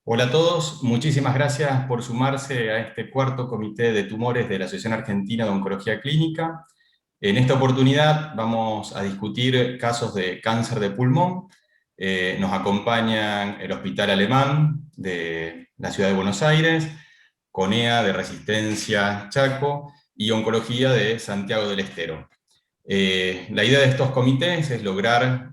Hola a todos, muchísimas gracias por sumarse a este cuarto comité de tumores de la Asociación Argentina de Oncología Clínica. En esta oportunidad vamos a discutir casos de cáncer de pulmón. Nos acompañan el Hospital Alemán de la Ciudad de Buenos Aires, CONEA de Resistencia Chaco y Oncología de Santiago del Estero. La idea de estos comités es lograr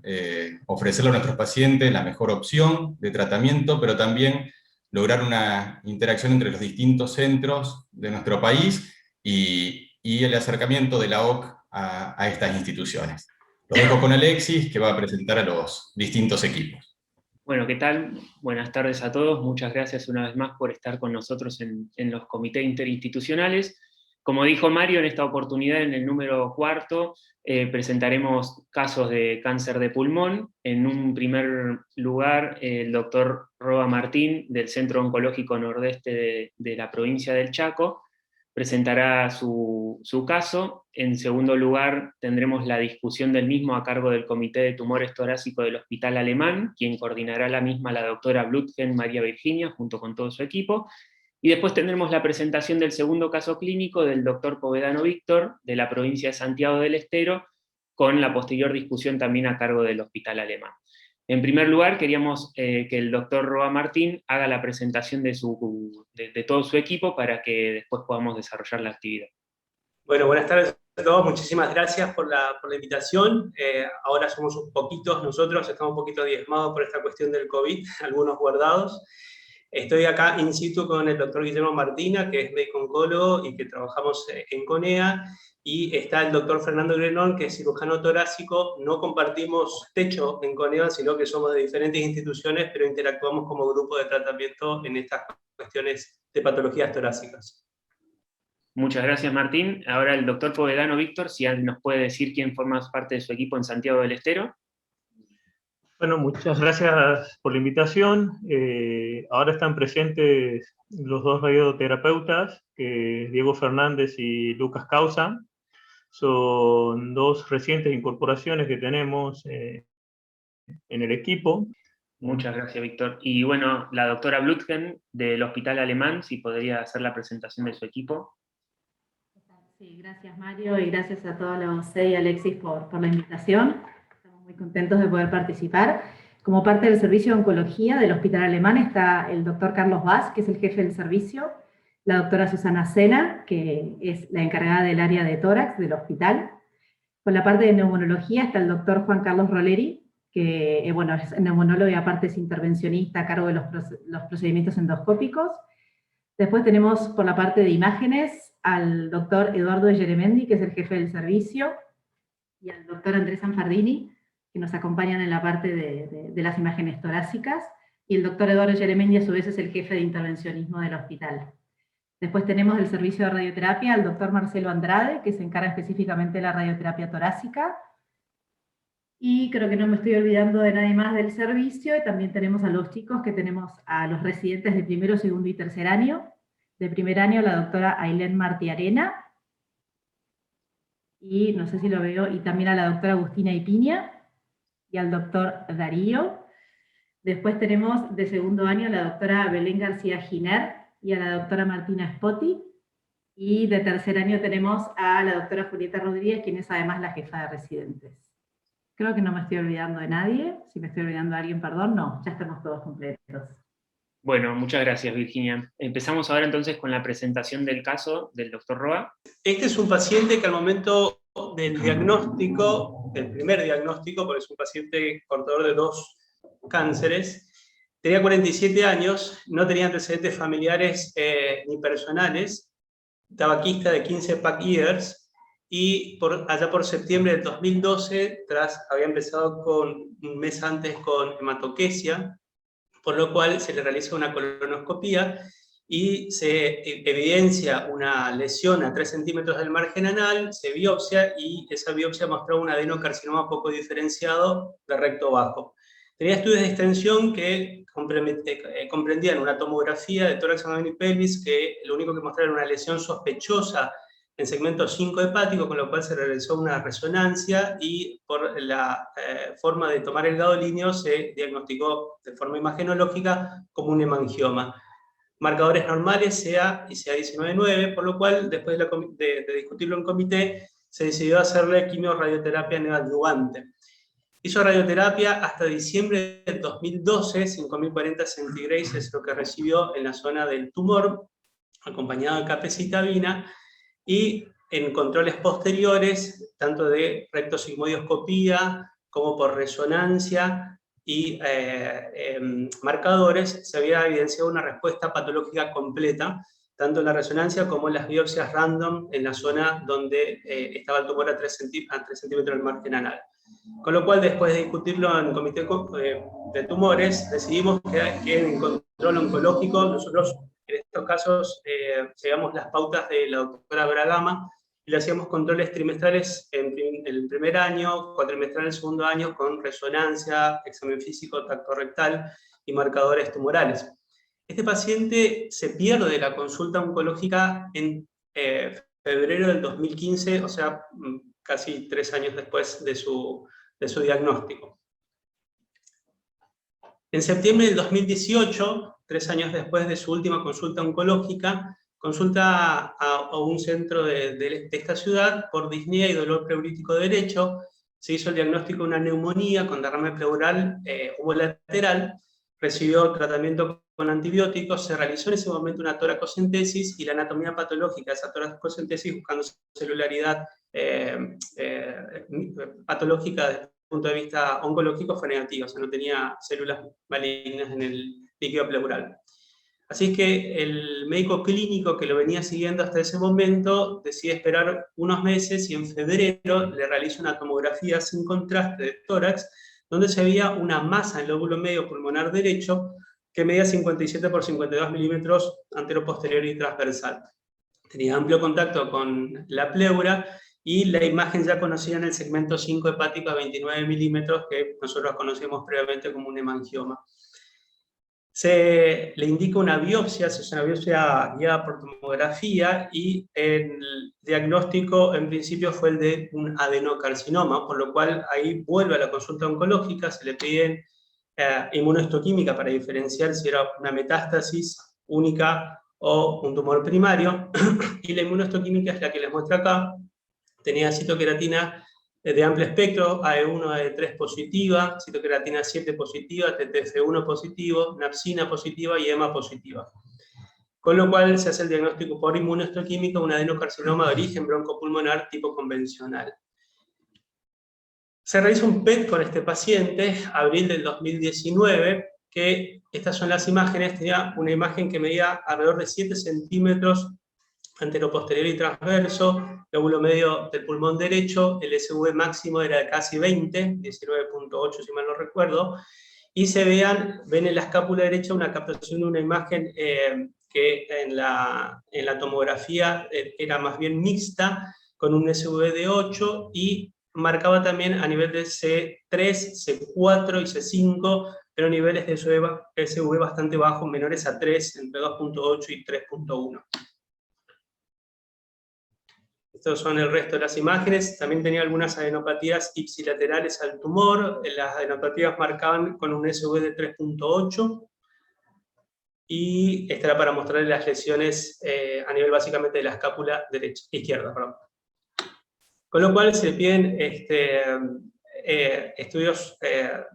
ofrecerle a nuestros pacientes la mejor opción de tratamiento, pero también lograr una interacción entre los distintos centros de nuestro país y el acercamiento de la OC a estas instituciones. Lo dejo con Alexis, que va a presentar a los distintos equipos. Bueno, ¿qué tal? Buenas tardes a todos. Muchas gracias una vez más por estar con nosotros en los comités interinstitucionales. Como dijo Mario, en esta oportunidad, en el número cuarto, presentaremos casos de cáncer de pulmón. En un primer lugar, el doctor Roa Martín, del Centro Oncológico Nordeste de la provincia del Chaco, presentará su caso. En segundo lugar, tendremos la discusión del mismo a cargo del Comité de Tumores Torácicos del Hospital Alemán, quien coordinará la misma la doctora Blutgen María Virginia, junto con todo su equipo. Y después tendremos la presentación del segundo caso clínico del doctor Povedano Víctor, de la provincia de Santiago del Estero, con la posterior discusión también a cargo del Hospital Alemán. En primer lugar, queríamos que el doctor Roa Martín haga la presentación de todo su equipo para que después podamos desarrollar la actividad. Bueno, buenas tardes a todos, muchísimas gracias por la invitación. Ahora somos un poquitos nosotros, estamos un poquito diezmados por esta cuestión del COVID, algunos guardados. Estoy acá in situ con el doctor Guillermo Martina, que es médico oncólogo y que trabajamos en CONEA, y está el doctor Fernando Grenón, que es cirujano torácico. No compartimos techo en CONEA, sino que somos de diferentes instituciones, pero interactuamos como grupo de tratamiento en estas cuestiones de patologías torácicas. Muchas gracias, Martín. Ahora el doctor Povedano Víctor, si nos puede decir quién forma parte de su equipo en Santiago del Estero. Bueno, muchas gracias por la invitación. Ahora están presentes los dos radioterapeutas, Diego Fernández y Lucas Causa. Son dos recientes incorporaciones que tenemos en el equipo. Muchas gracias, Víctor. Y bueno, la doctora Blutgen del Hospital Alemán, si podría hacer la presentación de su equipo. Sí, gracias Mario y gracias a todos los C y Alexis por la invitación. Estamos muy contentos de poder participar. Como parte del servicio de oncología del Hospital Alemán está el doctor Carlos Vaz, que es el jefe del servicio, la doctora Susana Sena, que es la encargada del área de tórax del hospital. Con la parte de neumonología está el doctor Juan Carlos Roleri, que bueno, es neumonólogo y aparte es intervencionista a cargo de los procedimientos endoscópicos. Después tenemos por la parte de imágenes al doctor Eduardo Geremendi, que es el jefe del servicio, y al doctor Andrés Sanfardini, que nos acompañan en la parte de las imágenes torácicas, y el doctor Eduardo Geremendi a su vez es el jefe de intervencionismo del hospital. Después tenemos el servicio de radioterapia al doctor Marcelo Andrade, que se encarga específicamente de la radioterapia torácica, y creo que no me estoy olvidando de nadie más del servicio, y también tenemos a los chicos, que tenemos a los residentes de primero, segundo y tercer año. De primer año la doctora Ailén Martiarena, y no sé si lo veo, y también a la doctora Agustina Ipiña, y al doctor Darío. Después tenemos de segundo año a la doctora Belén García Giner, y a la doctora Martina Spotti, y de tercer año tenemos a la doctora Julieta Rodríguez, quien es además la jefa de residentes. Creo que no me estoy olvidando de nadie. Si me estoy olvidando de alguien, perdón. No, ya estamos todos completos. Bueno, muchas gracias, Virginia. Empezamos ahora entonces con la presentación del caso del doctor Roa. Este es un paciente que al momento del diagnóstico, del primer diagnóstico, porque es un paciente portador de 2 cánceres, tenía 47 años, no tenía antecedentes familiares ni personales, tabaquista de 15 pack years, y allá por septiembre del 2012, había empezado un mes antes con hematoquesia, por lo cual se le realiza una colonoscopía y se evidencia una lesión a 3 centímetros del margen anal, se biopsia, y esa biopsia mostró un adenocarcinoma poco diferenciado de recto bajo. Tenía estudios de extensión que comprendían una tomografía de tórax, abdomen y pelvis, que lo único que mostraba era una lesión sospechosa en segmento 5 hepático, con lo cual se realizó una resonancia y por la forma de tomar el gadolinio se diagnosticó de forma imagenológica como un hemangioma. Marcadores normales CA y CA19-9, por lo cual, después de discutirlo en comité, se decidió hacerle quimio-radioterapia neoadyuvante. Hizo radioterapia hasta diciembre de 2012, 5040 centigrados es lo que recibió en la zona del tumor, acompañado de capecitabina, y en controles posteriores, tanto de rectosigmoidoscopía como por resonancia y marcadores, se había evidenciado una respuesta patológica completa, tanto en la resonancia como en las biopsias random en la zona donde estaba el tumor a 3 centímetros del margen anal. Con lo cual, después de discutirlo en el comité de tumores, decidimos que en control oncológico, nosotros en estos casos seguíamos las pautas de la doctora Bragama y le hacíamos controles trimestrales en el primer año, cuatrimestral en el segundo año, con resonancia, examen físico, tacto rectal y marcadores tumorales. Este paciente se pierde de la consulta oncológica en febrero del 2015, o sea, casi 3 años después de su diagnóstico. En septiembre del 2018, 3 años después de su última consulta oncológica, consulta a un centro de esta ciudad por disnea y dolor pleurítico derecho. Se hizo el diagnóstico de una neumonía con derrame pleural lateral, recibió tratamiento con antibióticos, se realizó en ese momento una toracocentesis y la anatomía patológica de esa toracocentesis buscando celularidad patológica desde el punto de vista oncológico fue negativa, o sea, no tenía células malignas en el líquido pleural. Así que el médico clínico que lo venía siguiendo hasta ese momento decide esperar unos meses y en febrero le realiza una tomografía sin contraste de tórax, donde se veía una masa en el lóbulo medio pulmonar derecho que medía 57 por 52 milímetros antero-posterior y transversal. Tenía amplio contacto con la pleura y la imagen ya conocida en el segmento 5 hepático a 29 milímetros que nosotros conocemos previamente como un hemangioma. Se le indica una biopsia, se hace una biopsia guiada por tomografía y el diagnóstico en principio fue el de un adenocarcinoma, por lo cual ahí vuelve a la consulta oncológica, se le pide inmunohistoquímica para diferenciar si era una metástasis única o un tumor primario, y la inmunohistoquímica es la que les muestro acá. Tenía citoqueratina de amplio espectro, AE1, AE3 positiva, citoqueratina 7 positiva, TTF1 positivo, napsina positiva y EMA positiva. Con lo cual se hace el diagnóstico por inmunohistoquímica, un adenocarcinoma de origen broncopulmonar tipo convencional. Se realiza un PET con este paciente, abril del 2019, que estas son las imágenes, tenía una imagen que medía alrededor de 7 centímetros anteroposterior y transverso, lóbulo medio del pulmón derecho, el SV máximo era de casi 20, 19.8 si mal no recuerdo, y ven en la escápula derecha una captación de una imagen que en la tomografía era más bien mixta, con un SV de 8, y marcaba también a nivel de C3, C4 y C5, pero niveles de SV bastante bajos, menores a 3, entre 2.8 y 3.1. Estos son el resto de las imágenes. También tenía algunas adenopatías ipsilaterales al tumor. Las adenopatías marcaban con un SV de 3.8. Y esta era para mostrarles las lesiones a nivel básicamente de la escápula izquierda. Perdón. Con lo cual se piden estudios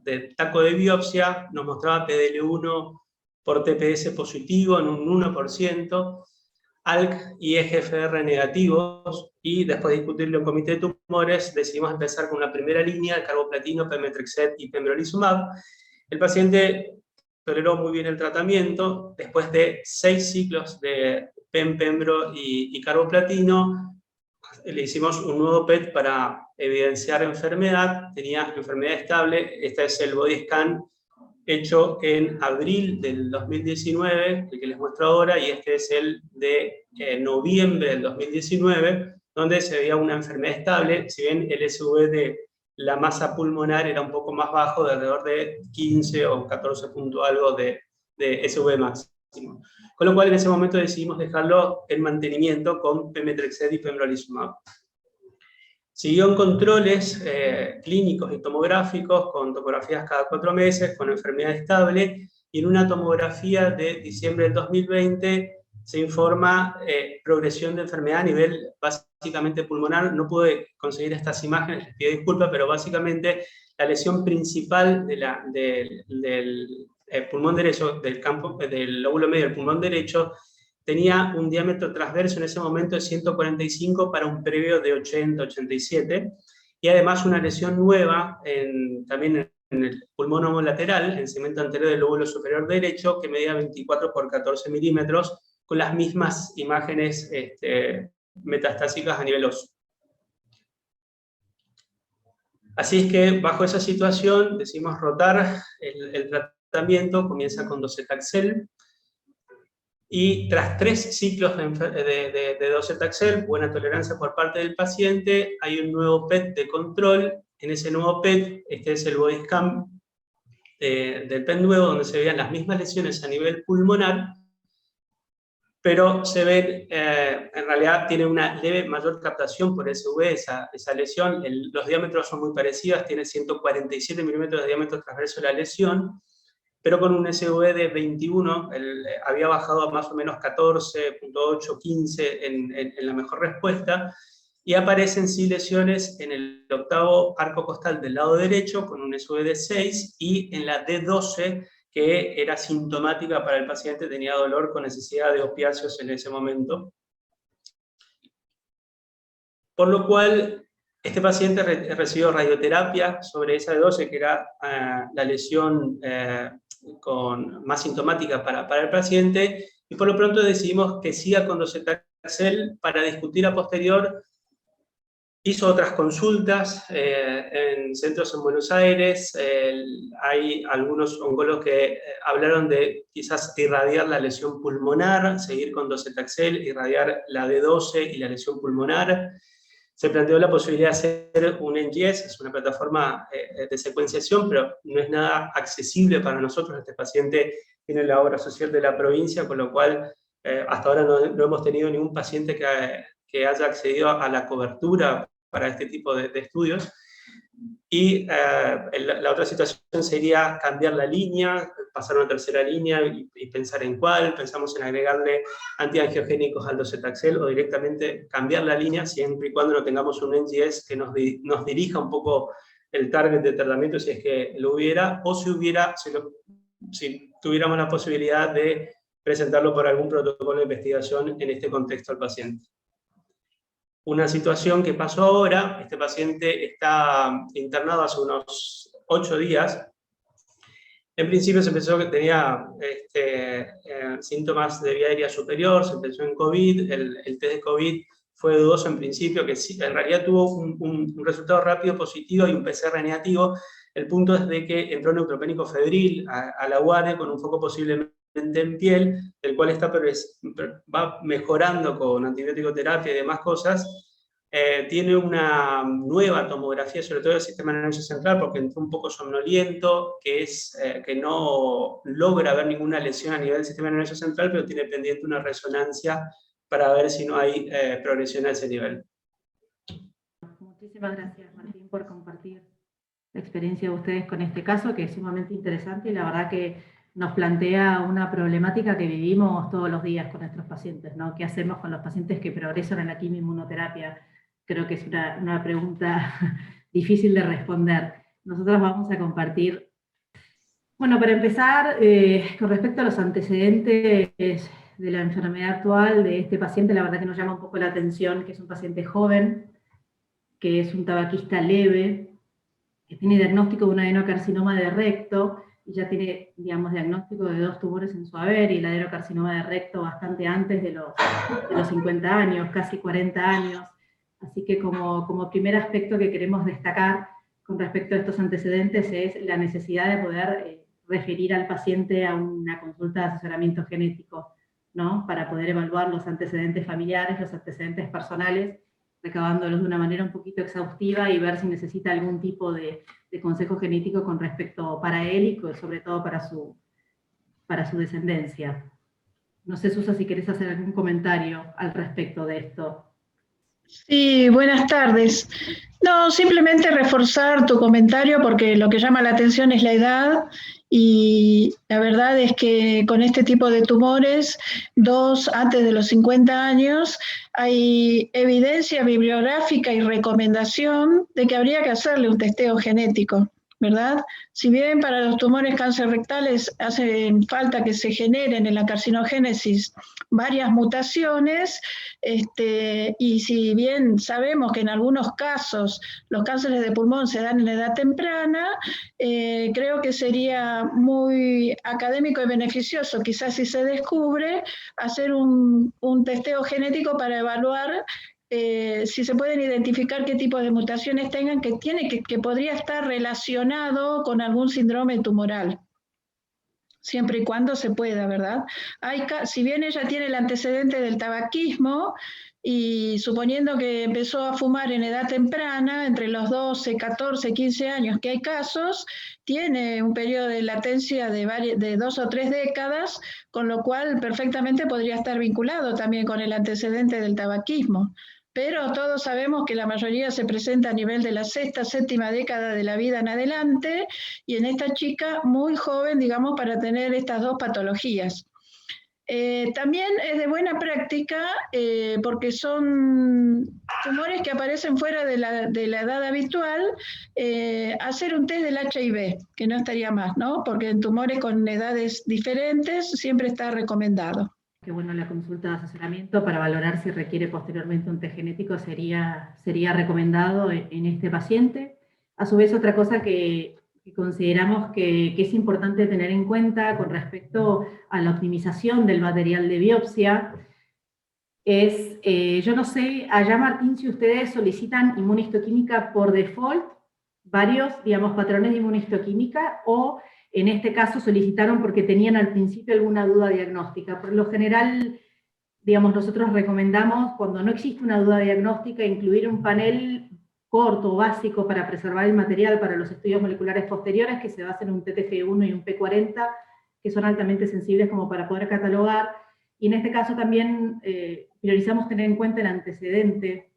de taco de biopsia. Nos mostraba PDL1 por TPS positivo en un 1%. ALK y EGFR negativos, y después de discutirlo en comité de tumores, decidimos empezar con una primera línea de carboplatino, pemetrexed y pembrolizumab. El paciente toleró muy bien el tratamiento, después de 6 ciclos de pembro y carboplatino, le hicimos un nuevo PET para evidenciar enfermedad, tenía enfermedad estable. Este es el body scan hecho en abril del 2019, el que les muestro ahora, y este es el de noviembre del 2019, donde se veía una enfermedad estable, si bien el SV de la masa pulmonar era un poco más bajo, de alrededor de 15 o 14 punto algo de SV max. Con lo cual en ese momento decidimos dejarlo en mantenimiento con pemetrexed y pembrolizumab. Siguió en controles clínicos y tomográficos, con tomografías cada 4 meses, con enfermedad estable, y en una tomografía de diciembre del 2020 se informa progresión de enfermedad a nivel básicamente pulmonar. No pude conseguir estas imágenes, les pido disculpas, pero básicamente la lesión principal del pulmón derecho, del lóbulo medio del pulmón derecho, tenía un diámetro transverso en ese momento de 145 para un previo de 80-87, y además una lesión nueva también en el pulmón homolateral, en el segmento anterior del lóbulo superior derecho, que medía 24 por 14 milímetros, con las mismas imágenes metastásicas a nivel óseo. Así es que bajo esa situación decidimos rotar el tratamiento, comienza con docetaxel, y tras 3 ciclos de docetaxel, buena tolerancia por parte del paciente, hay un nuevo PET de control. En ese nuevo PET, este es el body scan del PET nuevo, donde se veían las mismas lesiones a nivel pulmonar, pero se ve, en realidad tiene una leve mayor captación por SV esa lesión. Los diámetros son muy parecidos, tiene 147 milímetros de diámetro transverso de la lesión, pero con un SV de 21, había bajado a más o menos 14.8, 15 en la mejor respuesta, y aparecen sí lesiones en el octavo arco costal del lado derecho, con un SV de 6, y en la D12, que era sintomática para el paciente, tenía dolor con necesidad de opiáceos en ese momento. Por lo cual, este paciente recibió radioterapia sobre esa D12, que era la lesión más sintomática para el paciente, y por lo pronto decidimos que siga con docetaxel para discutir a posterior. Hizo otras consultas en centros en Buenos Aires. Hay algunos oncólogos que hablaron de quizás irradiar la lesión pulmonar, seguir con docetaxel, irradiar la D12 y la lesión pulmonar. Se planteó la posibilidad de hacer un NGS, es una plataforma de secuenciación, pero no es nada accesible para nosotros. Este paciente tiene la obra social de la provincia, con lo cual hasta ahora no hemos tenido ningún paciente que haya accedido a la cobertura para este tipo de estudios. Y la otra situación sería cambiar la línea, pasar a una tercera línea y pensar en cuál. Pensamos en agregarle antiangiogénicos al docetaxel o directamente cambiar la línea, siempre y cuando no tengamos un NGS que nos dirija un poco el target de tratamiento, si es que lo hubiera, o si tuviéramos la posibilidad de presentarlo por algún protocolo de investigación en este contexto al paciente. Una situación que pasó ahora: este paciente está internado hace unos 8 días. En principio se pensó que tenía síntomas de vía aérea superior, se pensó en COVID, el test de COVID fue dudoso en principio, que sí, en realidad tuvo un resultado rápido positivo y un PCR negativo. El punto es de que entró neutropénico febril a la UARE con un foco posiblemente en piel, el cual va mejorando con antibiótico terapia y demás cosas. Tiene una nueva tomografía, sobre todo del sistema nervioso central, porque entró un poco somnoliento, que no logra ver ninguna lesión a nivel del sistema nervioso central, pero tiene pendiente una resonancia para ver si no hay progresión a ese nivel. Muchísimas gracias, Martín, por compartir la experiencia de ustedes con este caso, que es sumamente interesante y la verdad que nos plantea una problemática que vivimos todos los días con nuestros pacientes, ¿no? ¿Qué hacemos con los pacientes que progresan en la quimioinmunoterapia? Creo que es una pregunta difícil de responder. Nosotros vamos a compartir. Bueno, para empezar, con respecto a los antecedentes de la enfermedad actual de este paciente, la verdad que nos llama un poco la atención que es un paciente joven, que es un tabaquista leve, que tiene diagnóstico de un adenocarcinoma de recto, y ya tiene, digamos, diagnóstico de 2 tumores en su haber, y el adenocarcinoma de recto bastante antes de los 50 años, casi 40 años. Así que como primer aspecto que queremos destacar con respecto a estos antecedentes es la necesidad de poder referir al paciente a una consulta de asesoramiento genético, ¿no? Para poder evaluar los antecedentes familiares, los antecedentes personales, recabándolos de una manera un poquito exhaustiva y ver si necesita algún tipo de consejo genético con respecto para él y sobre todo para su descendencia. No sé, Susa, si querés hacer algún comentario al respecto de esto. Sí, buenas tardes. No, simplemente reforzar tu comentario porque lo que llama la atención es la edad y la verdad es que con este tipo de tumores, antes de los 50 años, hay evidencia bibliográfica y recomendación de que habría que hacerle un testeo genético, ¿verdad? Si bien para los tumores cáncer rectales hace falta que se generen en la carcinogénesis varias mutaciones, y si bien sabemos que en algunos casos los cánceres de pulmón se dan en edad temprana, creo que sería muy académico y beneficioso, quizás si se descubre, hacer un testeo genético para evaluar si se pueden identificar qué tipo de mutaciones tengan que podría estar relacionado con algún síndrome tumoral, siempre y cuando se pueda, ¿verdad? Si bien ella tiene el antecedente del tabaquismo, y suponiendo que empezó a fumar en edad temprana, entre los 12, 14, 15 años, que hay casos, tiene un periodo de latencia de 2 o 3 décadas, con lo cual perfectamente podría estar vinculado también con el antecedente del tabaquismo. Pero todos sabemos que la mayoría se presenta a nivel de la 6ª, 7ª década de la vida en adelante, y en esta chica muy joven, digamos, para tener estas dos patologías. También es de buena práctica porque son tumores que aparecen fuera de la edad habitual, hacer un test del HIV, que no estaría más, ¿no? Porque en tumores con edades diferentes siempre está recomendado. Que bueno, la consulta de asesoramiento para valorar si requiere posteriormente un test genético sería recomendado en este paciente. A su vez, otra cosa que consideramos que es importante tener en cuenta con respecto a la optimización del material de biopsia es, yo no sé, allá Martín, si ustedes solicitan inmunohistoquímica por default, varios, digamos, patrones de inmunohistoquímica, o en este caso solicitaron porque tenían al principio alguna duda diagnóstica. Por lo general, digamos, nosotros recomendamos, cuando no existe una duda diagnóstica, incluir un panel corto, básico, para preservar el material para los estudios moleculares posteriores, que se basen en un TTF1 y un P40, que son altamente sensibles como para poder catalogar. Y en este caso también priorizamos tener en cuenta el antecedente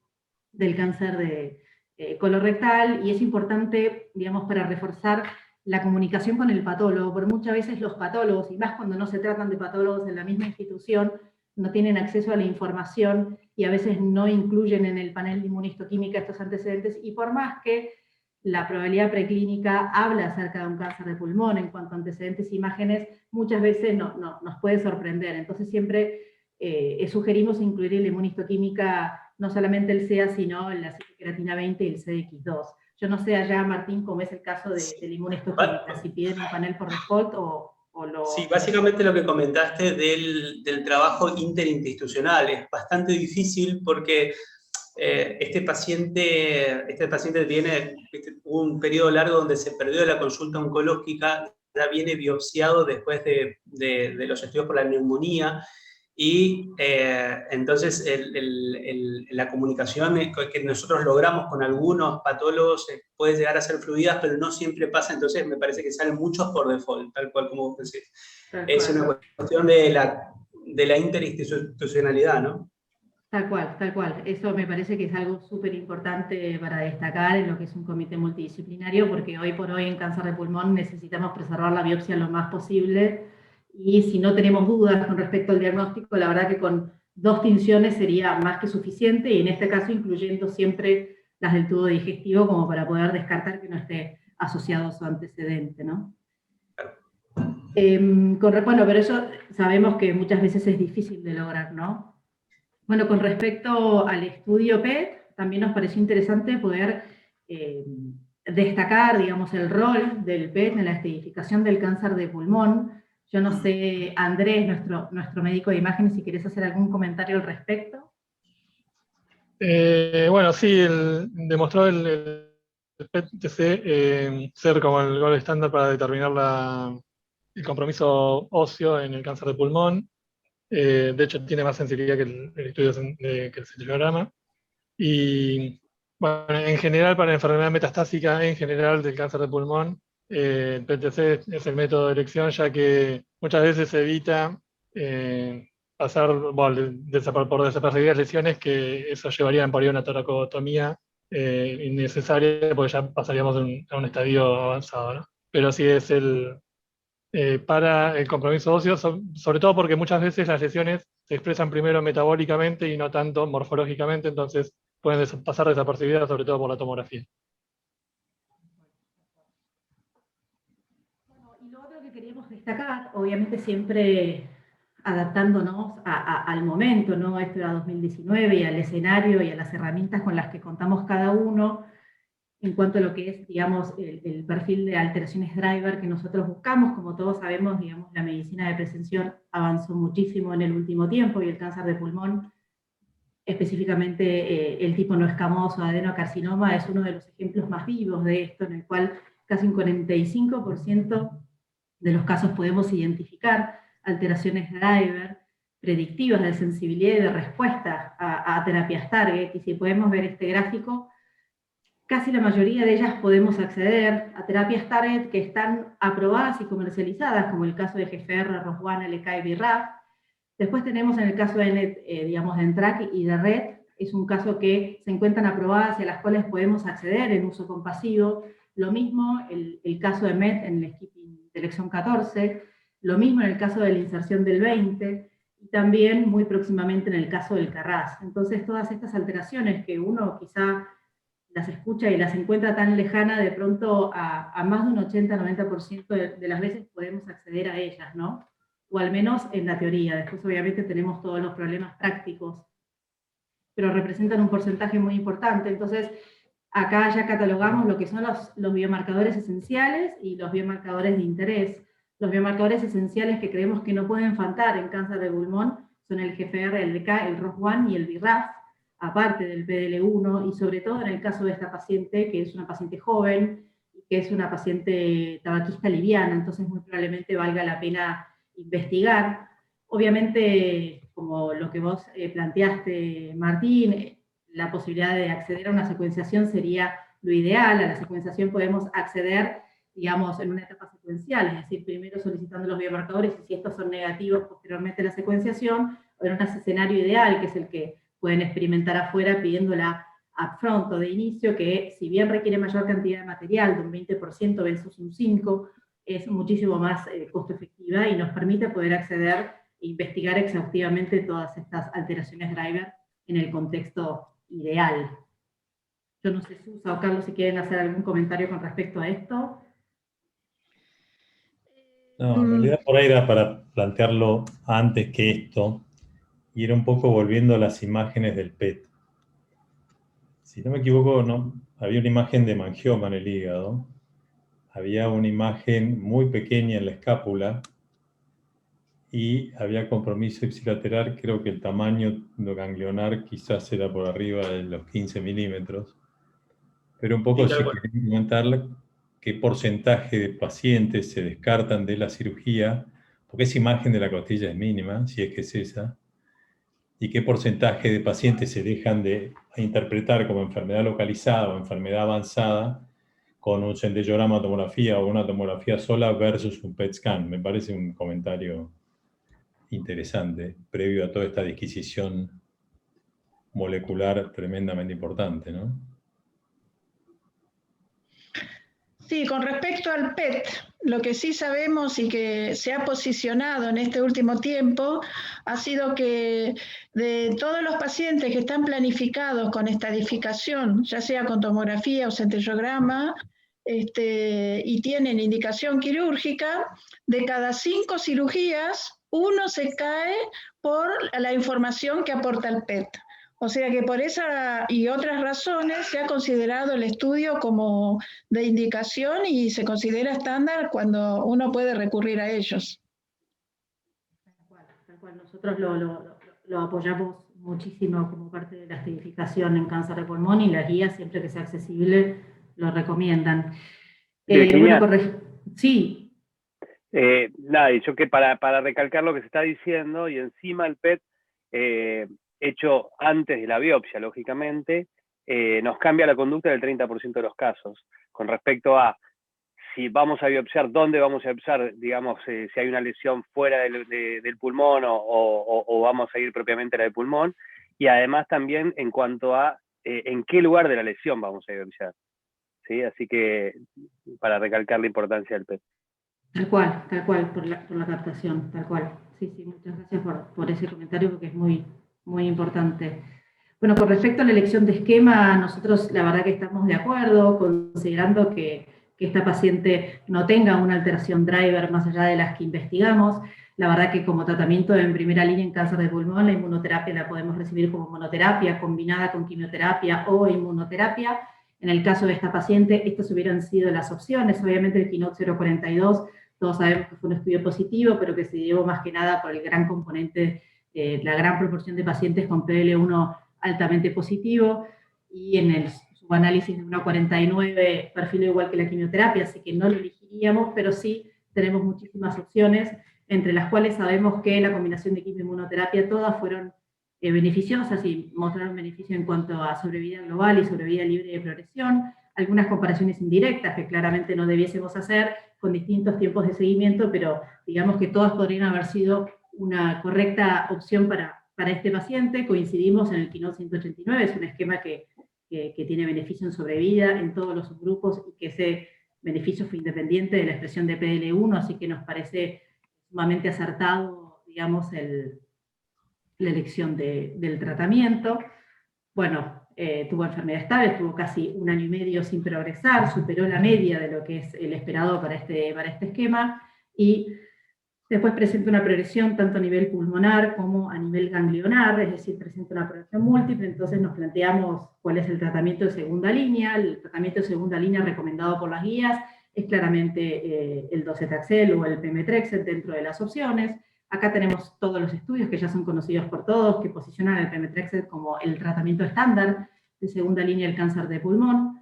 del cáncer de colorectal, y es importante, digamos, para reforzar la comunicación con el patólogo, porque muchas veces los patólogos, y más cuando no se tratan de patólogos en la misma institución, no tienen acceso a la información y a veces no incluyen en el panel de inmunohistoquímica estos antecedentes, y por más que la probabilidad preclínica habla acerca de un cáncer de pulmón en cuanto a antecedentes e imágenes, muchas veces nos puede sorprender. Entonces siempre sugerimos incluir en la inmunohistoquímica no solamente el CEA, sino la citrocreatina 20 y el CDX2. Yo no sé allá, Martín, cómo es el caso de la inmunohistoquímica, si piden un panel por default o lo... Sí, básicamente lo que comentaste del trabajo interinstitucional es bastante difícil porque este paciente tiene un periodo largo donde se perdió la consulta oncológica, ya viene biopsiado después de los estudios por la neumonía, y entonces la comunicación que nosotros logramos con algunos patólogos puede llegar a ser fluida, pero no siempre pasa, entonces me parece que salen muchos por default, tal cual como vos decís. Es una cuestión de la interinstitucionalidad, ¿no? Tal cual, tal cual. Eso me parece que es algo súper importante para destacar en lo que es un comité multidisciplinario, porque hoy por hoy en cáncer de pulmón necesitamos preservar la biopsia lo más posible, y si no tenemos dudas con respecto al diagnóstico, la verdad que con 2 tinciones sería más que suficiente, y en este caso incluyendo siempre las del tubo digestivo como para poder descartar que no esté asociado a su antecedente, ¿no? Bueno, pero eso sabemos que muchas veces es difícil de lograr, ¿no? Bueno, con respecto al estudio PET, también nos pareció interesante poder destacar, digamos, el rol del PET en la estratificación del cáncer de pulmón. Yo no sé, Andrés, nuestro médico de imágenes, si querés hacer algún comentario al respecto. Bueno, sí, demostró el PET-TC ser como el gold estándar para determinar el compromiso óseo en el cáncer de pulmón. De hecho, tiene más sensibilidad que el estudio que el celularama. Y bueno, en general, para la enfermedad metastásica en general del cáncer de pulmón, el PET-TC es el método de elección, ya que muchas veces se evita pasar por desapercibidas lesiones, que eso llevaría por ahí a una toracotomía innecesaria, porque ya pasaríamos a un estadio avanzado, ¿no? Pero sí es para el compromiso óseo, sobre todo porque muchas veces las lesiones se expresan primero metabólicamente y no tanto morfológicamente, entonces pueden pasar desapercibidas, sobre todo por la tomografía. Bueno, y lo otro que queríamos destacar, obviamente siempre adaptándonos al momento, ¿no? Esto era 2019 y al escenario y a las herramientas con las que contamos cada uno, en cuanto a lo que es, digamos, el perfil de alteraciones driver que nosotros buscamos. Como todos sabemos, digamos, la medicina de prevención avanzó muchísimo en el último tiempo y el cáncer de pulmón, específicamente el tipo no escamoso, adenocarcinoma, es uno de los ejemplos más vivos de esto, en el cual casi un 45% de los casos podemos identificar alteraciones driver predictivas de sensibilidad y de respuesta a terapias target, y si podemos ver este gráfico, casi la mayoría de ellas podemos acceder a terapias target que están aprobadas y comercializadas, como el caso de GFR, ROS1, LK y BRAF. Después tenemos en el caso de digamos, de NTRK y de RED, es un caso que se encuentran aprobadas y a las cuales podemos acceder en uso compasivo. Lo mismo el caso de MET en el skipping del exón 14, lo mismo en el caso de la inserción del 20, y también muy próximamente en el caso del CARRAS. Entonces todas estas alteraciones que uno quizá las escucha y las encuentra tan lejana, de pronto a más de un 80-90% de las veces podemos acceder a ellas, ¿no? O al menos en la teoría. Después obviamente tenemos todos los problemas prácticos, pero representan un porcentaje muy importante. Entonces, acá ya catalogamos lo que son los biomarcadores esenciales y los biomarcadores de interés. Los biomarcadores esenciales que creemos que no pueden faltar en cáncer de pulmón son el GFR, el LK, el ROS1 y el BRAF, aparte del PDL1, y sobre todo en el caso de esta paciente, que es una paciente joven, que es una paciente tabaquista liviana, entonces muy probablemente valga la pena investigar. Obviamente, como lo que vos planteaste, Martín, la posibilidad de acceder a una secuenciación sería lo ideal. A la secuenciación podemos acceder, digamos, en una etapa secuencial, es decir, primero solicitando los biomarcadores, y si estos son negativos, posteriormente la secuenciación, o en un escenario ideal, que es el que pueden experimentar afuera pidiéndola upfront o de inicio, que si bien requiere mayor cantidad de material, de un 20% versus un 5%, es muchísimo más costo efectiva y nos permite poder acceder e investigar exhaustivamente todas estas alteraciones driver en el contexto ideal. Yo no sé, Susa o Carlos, si quieren hacer algún comentario con respecto a esto. No, en realidad por ahí era para plantearlo antes que esto, y era un poco volviendo a las imágenes del PET. Si no me equivoco, no, había una imagen de hemangioma en el hígado, había una imagen muy pequeña en la escápula, y había compromiso ipsilateral, creo que el tamaño ganglionar quizás era por arriba de los 15 milímetros, pero un poco sí quería comentar qué porcentaje de pacientes se descartan de la cirugía, porque esa imagen de la costilla es mínima, si es que es esa, y qué porcentaje de pacientes se dejan de interpretar como enfermedad localizada o enfermedad avanzada con un centellograma tomografía o una tomografía sola versus un PET scan. Me parece un comentario interesante, previo a toda esta disquisición molecular tremendamente importante, ¿no? Sí, con respecto al PET, lo que sí sabemos y que se ha posicionado en este último tiempo ha sido que de todos los pacientes que están planificados con estadificación, ya sea con tomografía o centellograma, y tienen indicación quirúrgica, de cada 5 cirugías, 1 se cae por la información que aporta el PET. O sea que por esa y otras razones se ha considerado el estudio como de indicación y se considera estándar cuando uno puede recurrir a ellos. Tal cual. Nosotros lo apoyamos muchísimo como parte de la estadificación en cáncer de pulmón, y las guías, siempre que sea accesible, lo recomiendan. Sí. Nada, y yo que para recalcar lo que se está diciendo, y encima el PET, hecho antes de la biopsia, lógicamente, nos cambia la conducta del 30% de los casos, con respecto a si vamos a biopsiar, dónde vamos a biopsiar, digamos, si hay una lesión fuera del pulmón o vamos a ir propiamente a la del pulmón, y además también en cuanto a en qué lugar de la lesión vamos a biopsiar. ¿Sí? Así que, para recalcar la importancia del PET. Tal cual, por la captación, tal cual. Sí, muchas gracias por ese comentario porque es muy, muy importante. Bueno, con respecto a la elección de esquema, nosotros la verdad que estamos de acuerdo, considerando que esta paciente no tenga una alteración driver más allá de las que investigamos. La verdad que como tratamiento en primera línea en cáncer de pulmón, la inmunoterapia la podemos recibir como monoterapia, combinada con quimioterapia o inmunoterapia. En el caso de esta paciente, estas hubieran sido las opciones. Obviamente el Keynote 042, todos sabemos que fue un estudio positivo, pero que se llevó más que nada por el gran componente, la gran proporción de pacientes con PL1 altamente positivo, y en el subanálisis de 1,49 perfil igual que la quimioterapia, así que no lo elegiríamos, pero sí tenemos muchísimas opciones, entre las cuales sabemos que la combinación de quimio-inmunoterapia todas fueron beneficiosas y mostraron beneficio en cuanto a sobrevida global y sobrevida libre de progresión, algunas comparaciones indirectas que claramente no debiésemos hacer con distintos tiempos de seguimiento, pero digamos que todas podrían haber sido una correcta opción para este paciente. Coincidimos en el Keynote 189, es un esquema que tiene beneficio en sobrevida en todos los subgrupos y que ese beneficio fue independiente de la expresión de PL1, así que nos parece sumamente acertado, digamos, la elección del tratamiento. Bueno, tuvo enfermedad estable, estuvo casi 1 año y medio sin progresar, superó la media de lo que es el esperado para este esquema, y después presenta una progresión tanto a nivel pulmonar como a nivel ganglionar, es decir, presenta una progresión múltiple. Entonces nos planteamos cuál es el tratamiento de segunda línea. El tratamiento de segunda línea recomendado por las guías es claramente el docetaxel o el pemetrexed dentro de las opciones. Acá tenemos todos los estudios que ya son conocidos por todos, que posicionan el pemetrexed como el tratamiento estándar de segunda línea del cáncer de pulmón,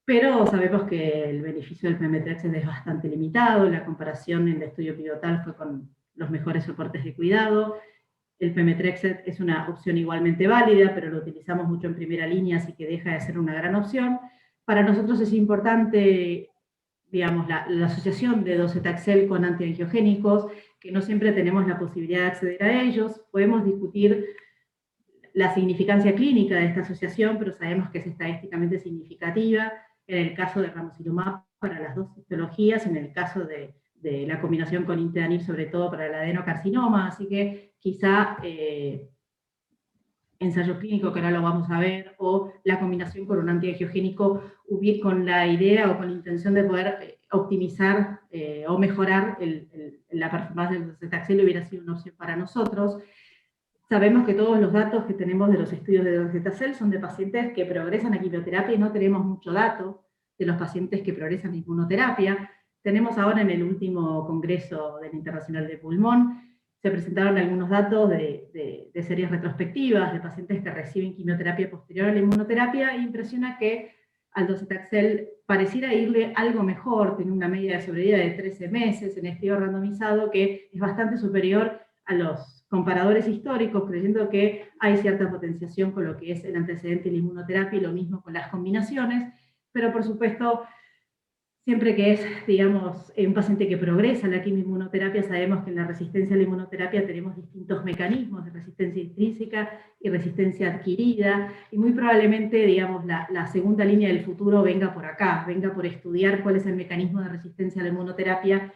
pero sabemos que el beneficio del pemetrexed es bastante limitado. La comparación en el estudio pivotal fue con los mejores soportes de cuidado. El pemetrexed es una opción igualmente válida, pero lo utilizamos mucho en primera línea, así que deja de ser una gran opción. Para nosotros es importante, digamos, la asociación de docetaxel con antiangiogénicos, que no siempre tenemos la posibilidad de acceder a ellos. Podemos discutir la significancia clínica de esta asociación, pero sabemos que es estadísticamente significativa en el caso de ramucirumab para las dos histologías, en el caso de la combinación con Intedanib, sobre todo para el adenocarcinoma, así que quizá ensayo clínico, que ahora lo vamos a ver, o la combinación con un antiangiogénico con la idea o con la intención de poder optimizar o mejorar la performance del docetaxel hubiera sido una opción para nosotros. Sabemos que todos los datos que tenemos de los estudios de docetaxel son de pacientes que progresan a quimioterapia y no tenemos mucho dato de los pacientes que progresan a inmunoterapia. Tenemos ahora en el último congreso del Internacional de Pulmón, se presentaron algunos datos de series retrospectivas de pacientes que reciben quimioterapia posterior a la inmunoterapia, e impresiona que al docetaxel pareciera irle algo mejor, tiene una media de sobrevida de 13 meses en estudio randomizado que es bastante superior a los comparadores históricos, creyendo que hay cierta potenciación con lo que es el antecedente de la inmunoterapia y lo mismo con las combinaciones, pero por supuesto, siempre que es, digamos, un paciente que progresa a la quimioinmunoterapia, sabemos que en la resistencia a la inmunoterapia tenemos distintos mecanismos de resistencia intrínseca y resistencia adquirida, y muy probablemente, digamos, la segunda línea del futuro venga por acá, venga por estudiar cuál es el mecanismo de resistencia a la inmunoterapia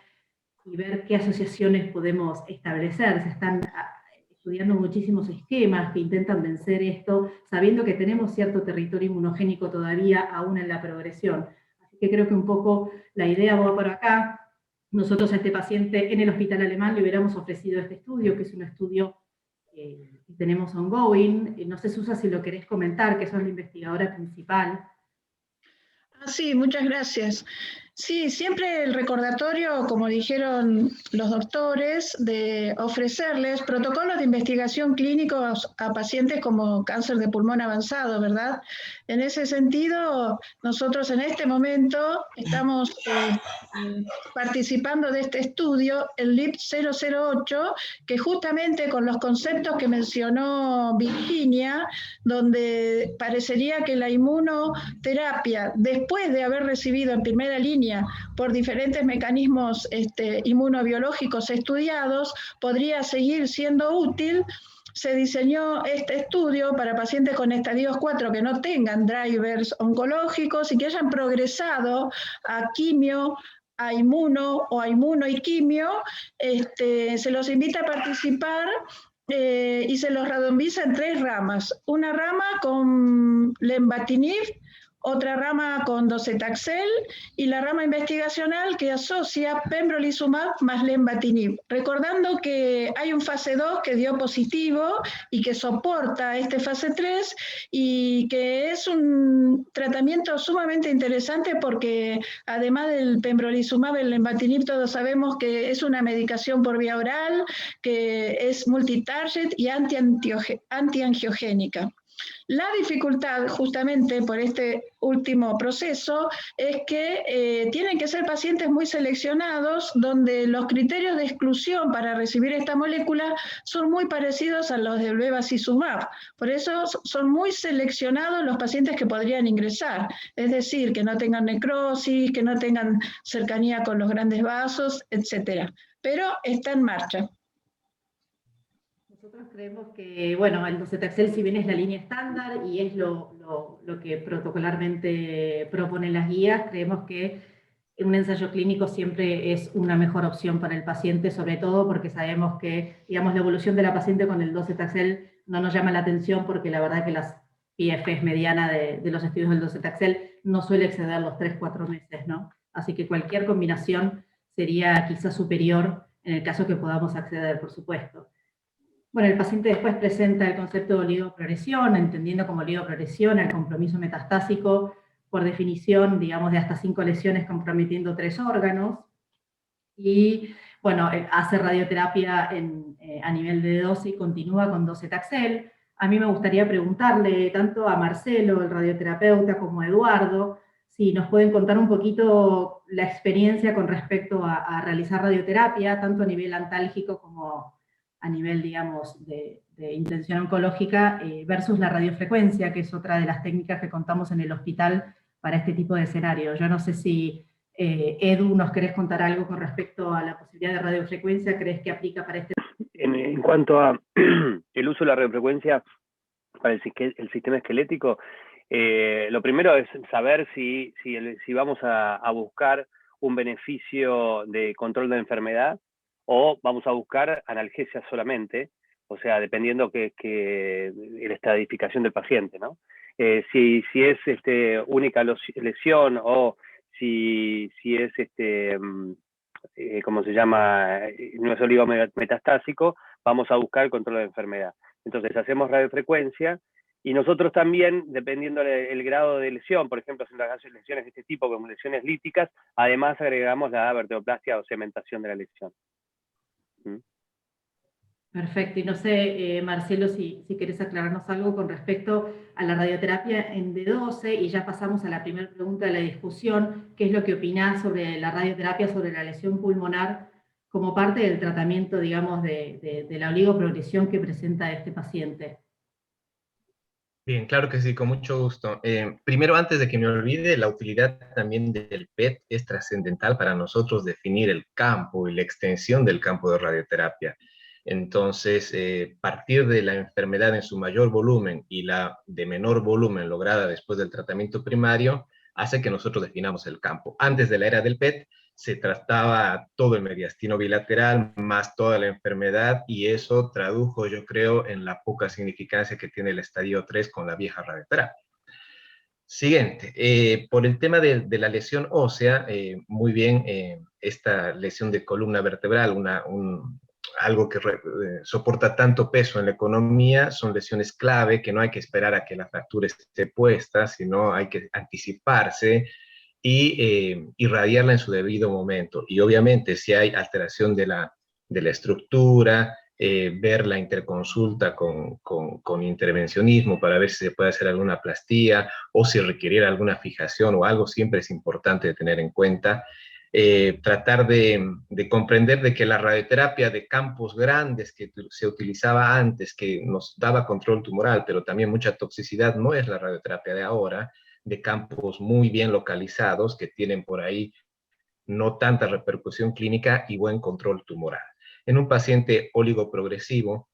y ver qué asociaciones podemos establecer. Se están estudiando muchísimos esquemas que intentan vencer esto, sabiendo que tenemos cierto territorio inmunogénico todavía aún en la progresión. Así que creo que un poco la idea va por acá. Nosotros a este paciente en el hospital alemán le hubiéramos ofrecido este estudio, que es un estudio que tenemos ongoing. No sé, Susa, si lo querés comentar, que sos la investigadora principal. Sí, muchas gracias. Sí, siempre el recordatorio, como dijeron los doctores, de ofrecerles protocolos de investigación clínicos a pacientes como cáncer de pulmón avanzado, ¿verdad? En ese sentido, nosotros en este momento estamos participando de este estudio, el LIP 008, que justamente con los conceptos que mencionó Virginia, donde parecería que la inmunoterapia, después de haber recibido en primera línea línea por diferentes mecanismos inmunobiológicos estudiados, podría seguir siendo útil. Se diseñó este estudio para pacientes con estadios 4 que no tengan drivers oncológicos y que hayan progresado a quimio, a inmuno o a inmuno y quimio. Se los invita a participar y se los randomiza en 3 ramas. Una rama con lenvatinib, otra rama con docetaxel y la rama investigacional que asocia pembrolizumab más lenvatinib. Recordando que hay un fase 2 que dio positivo y que soporta este fase 3 y que es un tratamiento sumamente interesante porque además del pembrolizumab, el lenvatinib todos sabemos que es una medicación por vía oral, que es multitarget y antiangiogénica. La dificultad, justamente por este último proceso, es que tienen que ser pacientes muy seleccionados, donde los criterios de exclusión para recibir esta molécula son muy parecidos a los del bevacizumab. Por eso son muy seleccionados los pacientes que podrían ingresar, es decir, que no tengan necrosis, que no tengan cercanía con los grandes vasos, etc. Pero está en marcha. Nosotros creemos que, bueno, el docetaxel, si bien es la línea estándar y es lo que protocolarmente proponen las guías, creemos que un ensayo clínico siempre es una mejor opción para el paciente, sobre todo porque sabemos que, digamos, la evolución de la paciente con el docetaxel no nos llama la atención porque la verdad que la PFS mediana de los estudios del docetaxel no suele exceder los 3-4 meses, ¿no? Así que cualquier combinación sería quizás superior en el caso que podamos acceder, por supuesto. Bueno, el paciente después presenta el concepto de oligoprogresión, entendiendo como oligoprogresión el compromiso metastásico, por definición, digamos, de hasta 5 lesiones comprometiendo 3 órganos, y, bueno, hace radioterapia a nivel de dosis y continúa con docetaxel. A mí me gustaría preguntarle tanto a Marcelo, el radioterapeuta, como a Eduardo, si nos pueden contar un poquito la experiencia con respecto a realizar radioterapia, tanto a nivel antálgico como a nivel, digamos, de intención oncológica, versus la radiofrecuencia, que es otra de las técnicas que contamos en el hospital para este tipo de escenario. Yo no sé si, Edu, ¿nos querés contar algo con respecto a la posibilidad de radiofrecuencia? ¿Crees que aplica para este? En cuanto a el uso de la radiofrecuencia para el sistema esquelético, lo primero es saber si vamos a buscar un beneficio de control de la enfermedad o vamos a buscar analgesia solamente, o sea, dependiendo que la estratificación del paciente, ¿no? Si es única lesión o si es, ¿cómo se llama? No es oligometastásico, vamos a buscar el control de la enfermedad. Entonces hacemos radiofrecuencia y nosotros también, dependiendo del grado de lesión, por ejemplo, si las lesiones de este tipo, como lesiones líticas, además agregamos la vertebroplastia o cementación de la lesión. Perfecto, y no sé, Marcelo, si querés aclararnos algo con respecto a la radioterapia en D12, y ya pasamos a la primera pregunta de la discusión, ¿qué es lo que opinás sobre la radioterapia, sobre la lesión pulmonar, como parte del tratamiento, digamos, de la oligoprogresión que presenta este paciente? Bien, claro que sí, con mucho gusto. Primero, antes de que me olvide, la utilidad también del PET es trascendental para nosotros definir el campo y la extensión del campo de radioterapia. Entonces, partir de la enfermedad en su mayor volumen y la de menor volumen lograda después del tratamiento primario, hace que nosotros definamos el campo. Antes de la era del PET, se trataba todo el mediastino bilateral, más toda la enfermedad, y eso tradujo, yo creo, en la poca significancia que tiene el estadio 3 con la vieja radioterapia. Siguiente, por el tema de la lesión ósea, muy bien, esta lesión de columna vertebral, algo que soporta tanto peso en la economía, son lesiones clave que no hay que esperar a que la fractura esté puesta, sino hay que anticiparse y irradiarla en su debido momento. Y obviamente si hay alteración de la estructura, ver la interconsulta con intervencionismo para ver si se puede hacer alguna plastía o si requiriera alguna fijación o algo, siempre es importante de tener en cuenta. Tratar de comprender de que la radioterapia de campos grandes que se utilizaba antes, que nos daba control tumoral, pero también mucha toxicidad, no es la radioterapia de ahora, de campos muy bien localizados, que tienen por ahí no tanta repercusión clínica y buen control tumoral. En un paciente oligoprogresivo,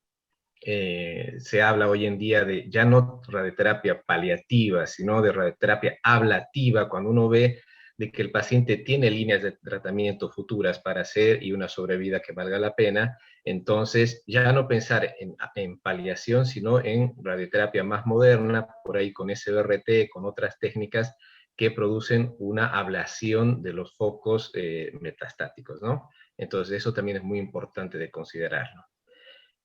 se habla hoy en día de ya no radioterapia paliativa, sino de radioterapia ablativa, cuando uno ve de que el paciente tiene líneas de tratamiento futuras para hacer y una sobrevida que valga la pena. Entonces, ya no pensar en paliación, sino en radioterapia más moderna, por ahí con SBRT, con otras técnicas que producen una ablación de los focos metastáticos, ¿no? Entonces, eso también es muy importante de considerarlo.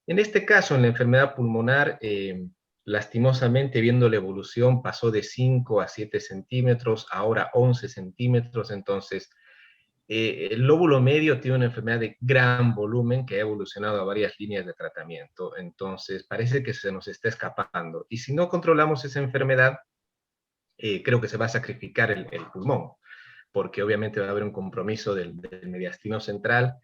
En este caso, en la enfermedad pulmonar, lastimosamente, viendo la evolución, pasó de 5 a 7 centímetros, ahora 11 centímetros, entonces el lóbulo medio tiene una enfermedad de gran volumen que ha evolucionado a varias líneas de tratamiento, entonces parece que se nos está escapando. Y si no controlamos esa enfermedad, creo que se va a sacrificar el pulmón, porque obviamente va a haber un compromiso del mediastino central.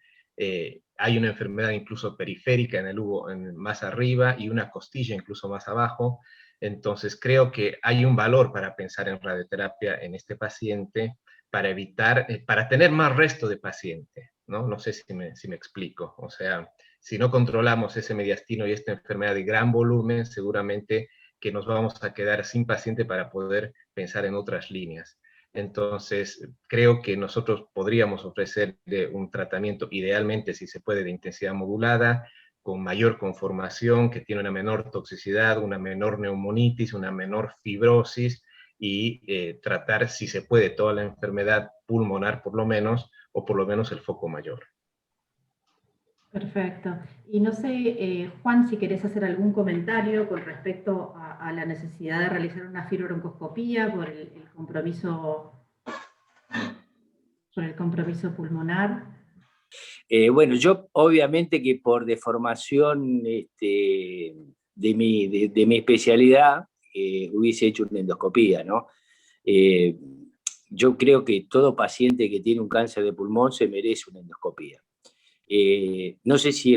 Hay una enfermedad incluso periférica en el hubo más arriba y una costilla incluso más abajo. Entonces creo que hay un valor para pensar en radioterapia en este paciente para evitar, para tener más resto de paciente, ¿no? No sé si me explico. O sea, si no controlamos ese mediastino y esta enfermedad de gran volumen, seguramente que nos vamos a quedar sin paciente para poder pensar en otras líneas. Entonces, creo que nosotros podríamos ofrecerle un tratamiento, idealmente, si se puede, de intensidad modulada, con mayor conformación, que tiene una menor toxicidad, una menor neumonitis, una menor fibrosis, y tratar, si se puede, toda la enfermedad pulmonar por lo menos, o por lo menos el foco mayor. Perfecto. Y no sé, Juan, si querés hacer algún comentario con respecto a la necesidad de realizar una fibrobroncoscopía por el compromiso pulmonar. Bueno, yo obviamente que por deformación de mi especialidad hubiese hecho una endoscopía, ¿no? Yo creo que todo paciente que tiene un cáncer de pulmón se merece una endoscopía. No sé si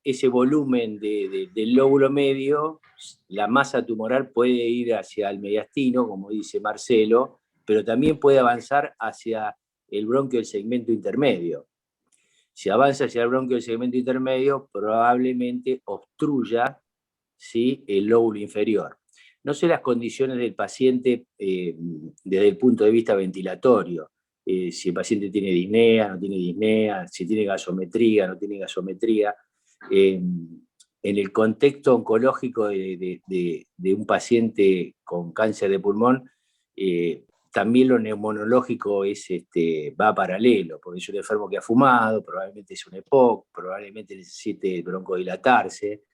ese volumen del lóbulo medio, la masa tumoral puede ir hacia el mediastino, como dice Marcelo, pero también puede avanzar hacia el bronquio del segmento intermedio. Si avanza hacia el bronquio del segmento intermedio, probablemente obstruya, ¿sí?, el lóbulo inferior. No sé las condiciones del paciente desde el punto de vista ventilatorio. Si el paciente tiene disnea, no tiene disnea, si tiene gasometría, no tiene gasometría. En el contexto oncológico de un paciente con cáncer de pulmón, también lo neumonológico va paralelo, porque es un enfermo que ha fumado, probablemente es un EPOC, probablemente necesite broncodilatarse.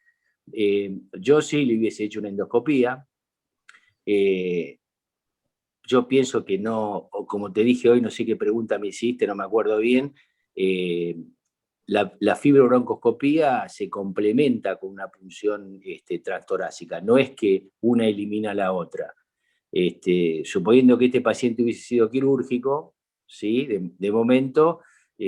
Yo sí le hubiese hecho una endoscopía. Yo pienso que no, o como te dije hoy, no sé qué pregunta me hiciste, no me acuerdo bien, la fibrobroncoscopía se complementa con una punción transtorácica, no es que una elimina a la otra. Suponiendo que este paciente hubiese sido quirúrgico, ¿sí?, de momento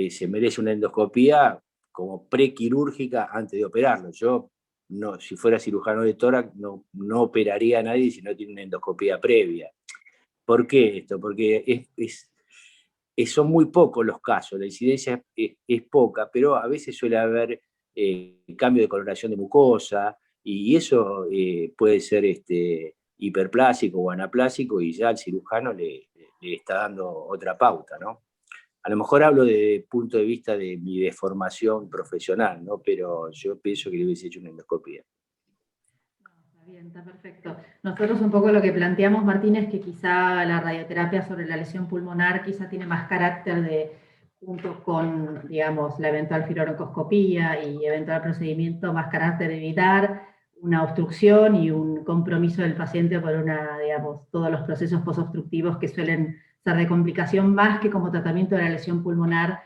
se merece una endoscopía como prequirúrgica antes de operarlo. Yo, no, si fuera cirujano de tórax, no operaría a nadie si no tiene una endoscopía previa. ¿Por qué esto? Porque son muy pocos los casos, la incidencia es poca, pero a veces suele haber cambio de coloración de mucosa, y eso puede ser hiperplásico o anaplásico, y ya el cirujano le está dando otra pauta, ¿no? A lo mejor hablo desde el punto de vista de mi deformación profesional, ¿no? Pero yo pienso que le hubiese hecho una endoscopía. Bien, está perfecto. Nosotros un poco lo que planteamos, Martín, es que quizá la radioterapia sobre la lesión pulmonar quizá tiene más carácter de, junto con, digamos, la eventual fibrobroncoscopía y eventual procedimiento, más carácter de evitar una obstrucción y un compromiso del paciente por digamos, todos los procesos posobstructivos que suelen ser de complicación, más que como tratamiento de la lesión pulmonar,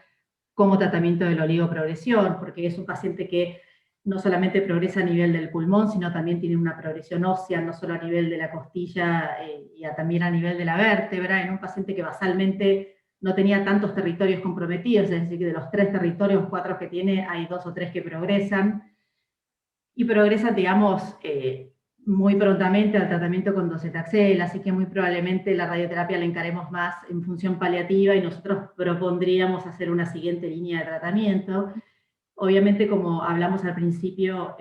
como tratamiento de la oligoprogresión, porque es un paciente que no solamente progresa a nivel del pulmón, sino también tiene una progresión ósea, no solo a nivel de la costilla y también a nivel de la vértebra, en un paciente que basalmente no tenía tantos territorios comprometidos, es decir, que de los 3 territorios, 4 que tiene, hay 2 o 3 que progresan, y progresan, digamos, muy prontamente al tratamiento con docetaxel, así que muy probablemente la radioterapia la encaremos más en función paliativa y nosotros propondríamos hacer una siguiente línea de tratamiento. Obviamente, como hablamos al principio,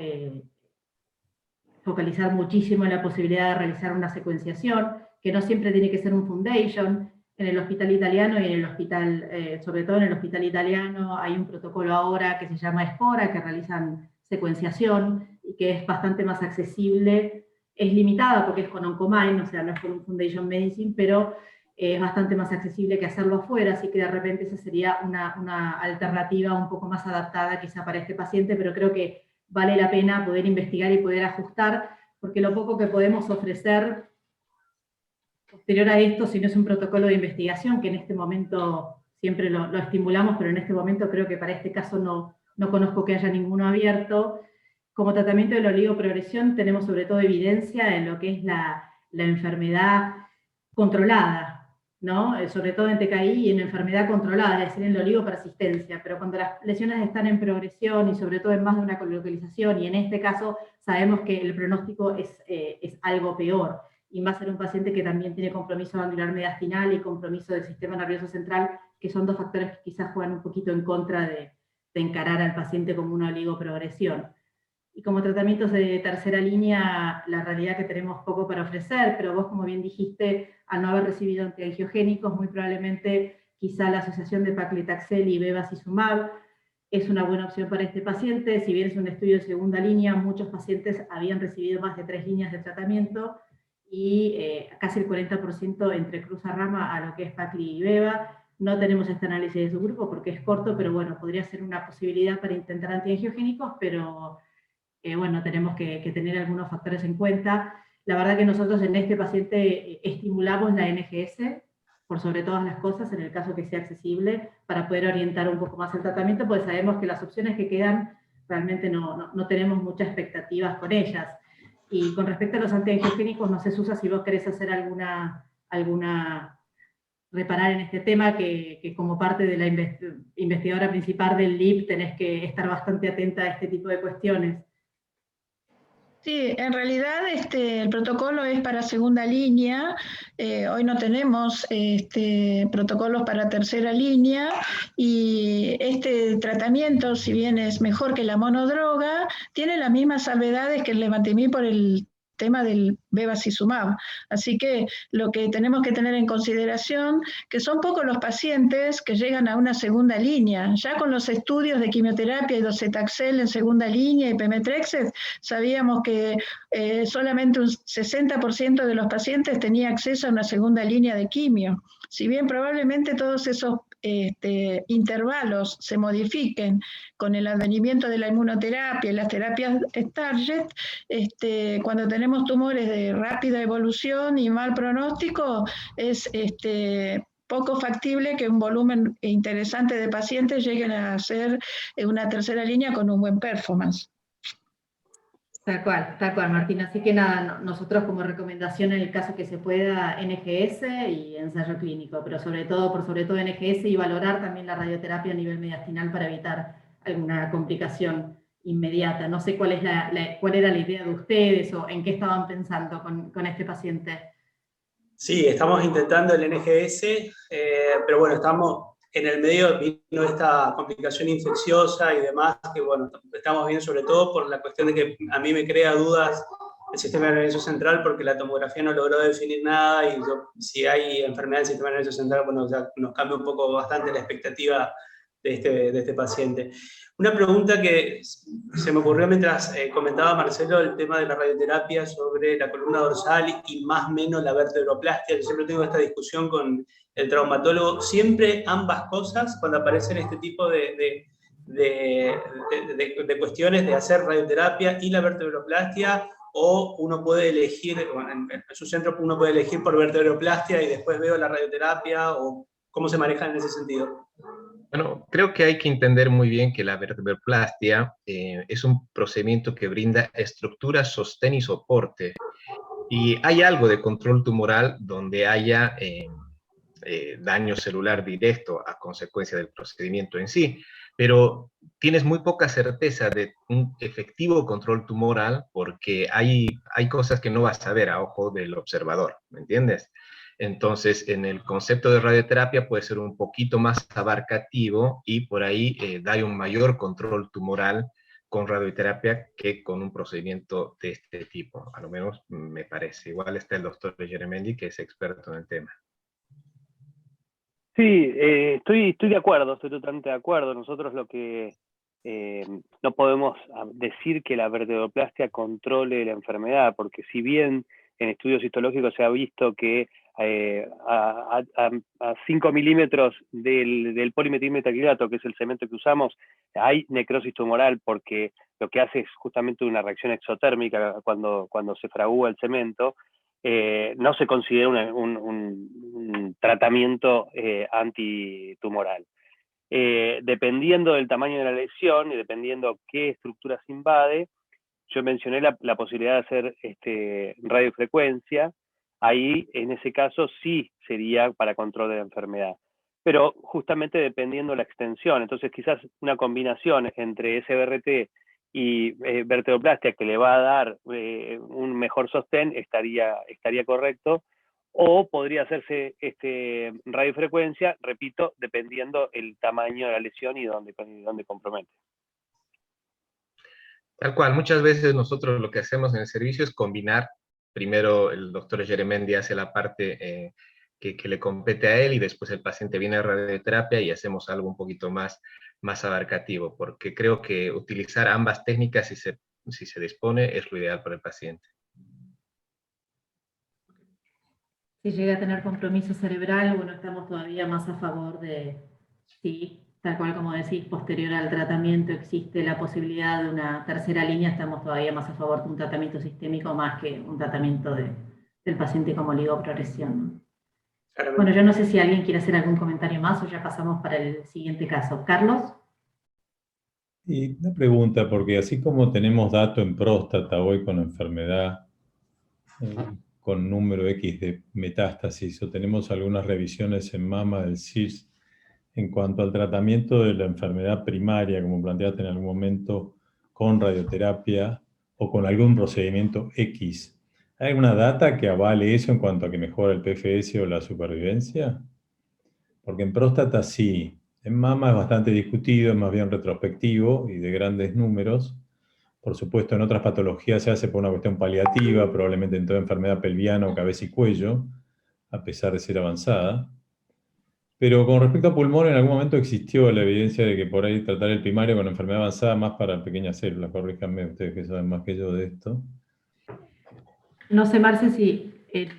focalizar muchísimo en la posibilidad de realizar una secuenciación, que no siempre tiene que ser un foundation. En el hospital italiano y en el hospital, sobre todo en el hospital italiano, hay un protocolo ahora que se llama Espora, que realizan secuenciación y que es bastante más accesible. Es limitada porque es con Oncomine, o sea, no es con un Foundation Medicine, pero es bastante más accesible que hacerlo afuera, así que de repente esa sería una alternativa un poco más adaptada quizá para este paciente, pero creo que vale la pena poder investigar y poder ajustar, porque lo poco que podemos ofrecer posterior a esto, si no es un protocolo de investigación, que en este momento siempre lo estimulamos, pero en este momento creo que para este caso no conozco que haya ninguno abierto. Como tratamiento de la oligoprogresión tenemos sobre todo evidencia en lo que es la enfermedad controlada, ¿no? Sobre todo en TKI y en enfermedad controlada, es decir, en la oligopersistencia, pero cuando las lesiones están en progresión y sobre todo en más de una colocalización, y en este caso sabemos que el pronóstico es algo peor, y va a ser un paciente que también tiene compromiso gangliar mediastinal y compromiso del sistema nervioso central, que son dos factores que quizás juegan un poquito en contra de encarar al paciente como una oligoprogresión. Y como tratamientos de tercera línea, la realidad que tenemos poco para ofrecer, pero vos, como bien dijiste, al no haber recibido antiangiogénicos, muy probablemente quizá la asociación de paclitaxel y bevacizumab es una buena opción para este paciente. Si bien es un estudio de segunda línea, muchos pacientes habían recibido más de 3 líneas de tratamiento, y casi el 40% entre cruza rama a lo que es Pacli y Beva. No tenemos este análisis de su grupo porque es corto, pero bueno, podría ser una posibilidad para intentar antiangiogénicos, pero bueno, tenemos que tener algunos factores en cuenta. La verdad que nosotros en este paciente estimulamos la NGS, por sobre todas las cosas, en el caso que sea accesible, para poder orientar un poco más el tratamiento, porque sabemos que las opciones que quedan realmente no tenemos muchas expectativas con ellas. Y con respecto a los antiangiogénicos, no sé, Susa, si vos querés hacer reparar en este tema, que como parte de la investigadora principal del LIP tenés que estar bastante atenta a este tipo de cuestiones. Sí, en realidad el protocolo es para segunda línea. Hoy no tenemos protocolos para tercera línea, y este tratamiento, si bien es mejor que la monodroga, tiene las mismas salvedades que el levantimib por el tema del bevacizumab. Así que lo que tenemos que tener en consideración, que son pocos los pacientes que llegan a una segunda línea. Ya con los estudios de quimioterapia y docetaxel en segunda línea y pemetrexed, sabíamos que solamente un 60% de los pacientes tenía acceso a una segunda línea de quimio. Si bien probablemente todos esos intervalos se modifiquen con el advenimiento de la inmunoterapia y las terapias target, cuando tenemos tumores de rápida evolución y mal pronóstico, es poco factible que un volumen interesante de pacientes lleguen a hacer una tercera línea con un buen performance. Tal cual, Martín. Así que nada, nosotros como recomendación en el caso que se pueda, NGS y ensayo clínico, pero por sobre todo NGS, y valorar también la radioterapia a nivel mediastinal para evitar alguna complicación inmediata. No sé cuál era la idea de ustedes o en qué estaban pensando con este paciente. Sí, estamos intentando el NGS, pero bueno, estamos en el medio, vino esta complicación infecciosa y demás, que bueno, estamos viendo sobre todo por la cuestión de que a mí me crea dudas el sistema nervioso central, porque la tomografía no logró definir nada, y si hay enfermedad del sistema nervioso central, bueno, ya nos cambia un poco bastante la expectativa de este paciente. Una pregunta que se me ocurrió mientras comentaba Marcelo el tema de la radioterapia sobre la columna dorsal y más o menos la vertebroplastia. Yo siempre tengo esta discusión con el traumatólogo. Siempre ambas cosas, cuando aparecen este tipo de cuestiones de hacer radioterapia y la vertebroplastia, o uno puede elegir, en su centro uno puede elegir por vertebroplastia y después veo la radioterapia, o cómo se maneja en ese sentido. Bueno, creo que hay que entender muy bien que la vertebroplastia es un procedimiento que brinda estructura, sostén y soporte. Y hay algo de control tumoral donde haya daño celular directo a consecuencia del procedimiento en sí. pero tienes muy poca certeza de un efectivo control tumoral porque hay cosas que no vas a ver a ojo del observador, ¿me entiendes? Entonces, en el concepto de radioterapia puede ser un poquito más abarcativo y por ahí da un mayor control tumoral con radioterapia que con un procedimiento de este tipo, a lo menos me parece. Igual está el doctor Geramendi, que es experto en el tema. Sí, estoy de acuerdo, estoy totalmente de acuerdo. Nosotros lo que no podemos decir que la vertebroplastia controle la enfermedad, porque si bien en estudios histológicos se ha visto que a 5 milímetros del polimetilmetacrilato, que es el cemento que usamos, hay necrosis tumoral, porque lo que hace es justamente una reacción exotérmica cuando se fragúa el cemento. No se considera un tratamiento antitumoral. Dependiendo del tamaño de la lesión y dependiendo qué estructuras invade, yo mencioné la posibilidad de hacer radiofrecuencia. Ahí, en ese caso, sí sería para control de la enfermedad. Pero justamente dependiendo de la extensión. Entonces, quizás una combinación entre SBRT y vertebroplastia que le va a dar un mejor sostén estaría correcto. O podría hacerse radiofrecuencia, repito, dependiendo el tamaño de la lesión y dónde compromete. Tal cual, muchas veces nosotros lo que hacemos en el servicio es combinar. Primero el doctor Geramendi hace la parte que le compete a él y después el paciente viene a radioterapia y hacemos algo un poquito más abarcativo, porque creo que utilizar ambas técnicas, si se dispone, es lo ideal para el paciente. Si llega a tener compromiso cerebral, bueno, estamos todavía más a favor de, sí, tal cual como decís, posterior al tratamiento existe la posibilidad de una tercera línea, estamos todavía más a favor de un tratamiento sistémico más que un tratamiento del paciente como oligoprogresión. Bueno, yo no sé si alguien quiere hacer algún comentario más o ya pasamos para el siguiente caso. ¿Carlos? Y una pregunta, porque así como tenemos dato en próstata hoy con enfermedad, con número X de metástasis, o tenemos algunas revisiones en mama del CIRS en cuanto al tratamiento de la enfermedad primaria, como planteaste en algún momento, con radioterapia o con algún procedimiento X. ¿Hay alguna data que avale eso en cuanto a que mejora el PFS o la supervivencia? Porque en próstata sí. En mama es bastante discutido, es más bien retrospectivo y de grandes números. Por supuesto, en otras patologías se hace por una cuestión paliativa, probablemente en toda enfermedad pelviana o cabeza y cuello, a pesar de ser avanzada. Pero con respecto a pulmón, en algún momento existió la evidencia de que por ahí tratar el primario con enfermedad avanzada más para pequeñas células. Corríjanme ustedes que saben más que yo de esto. No sé, Marce, si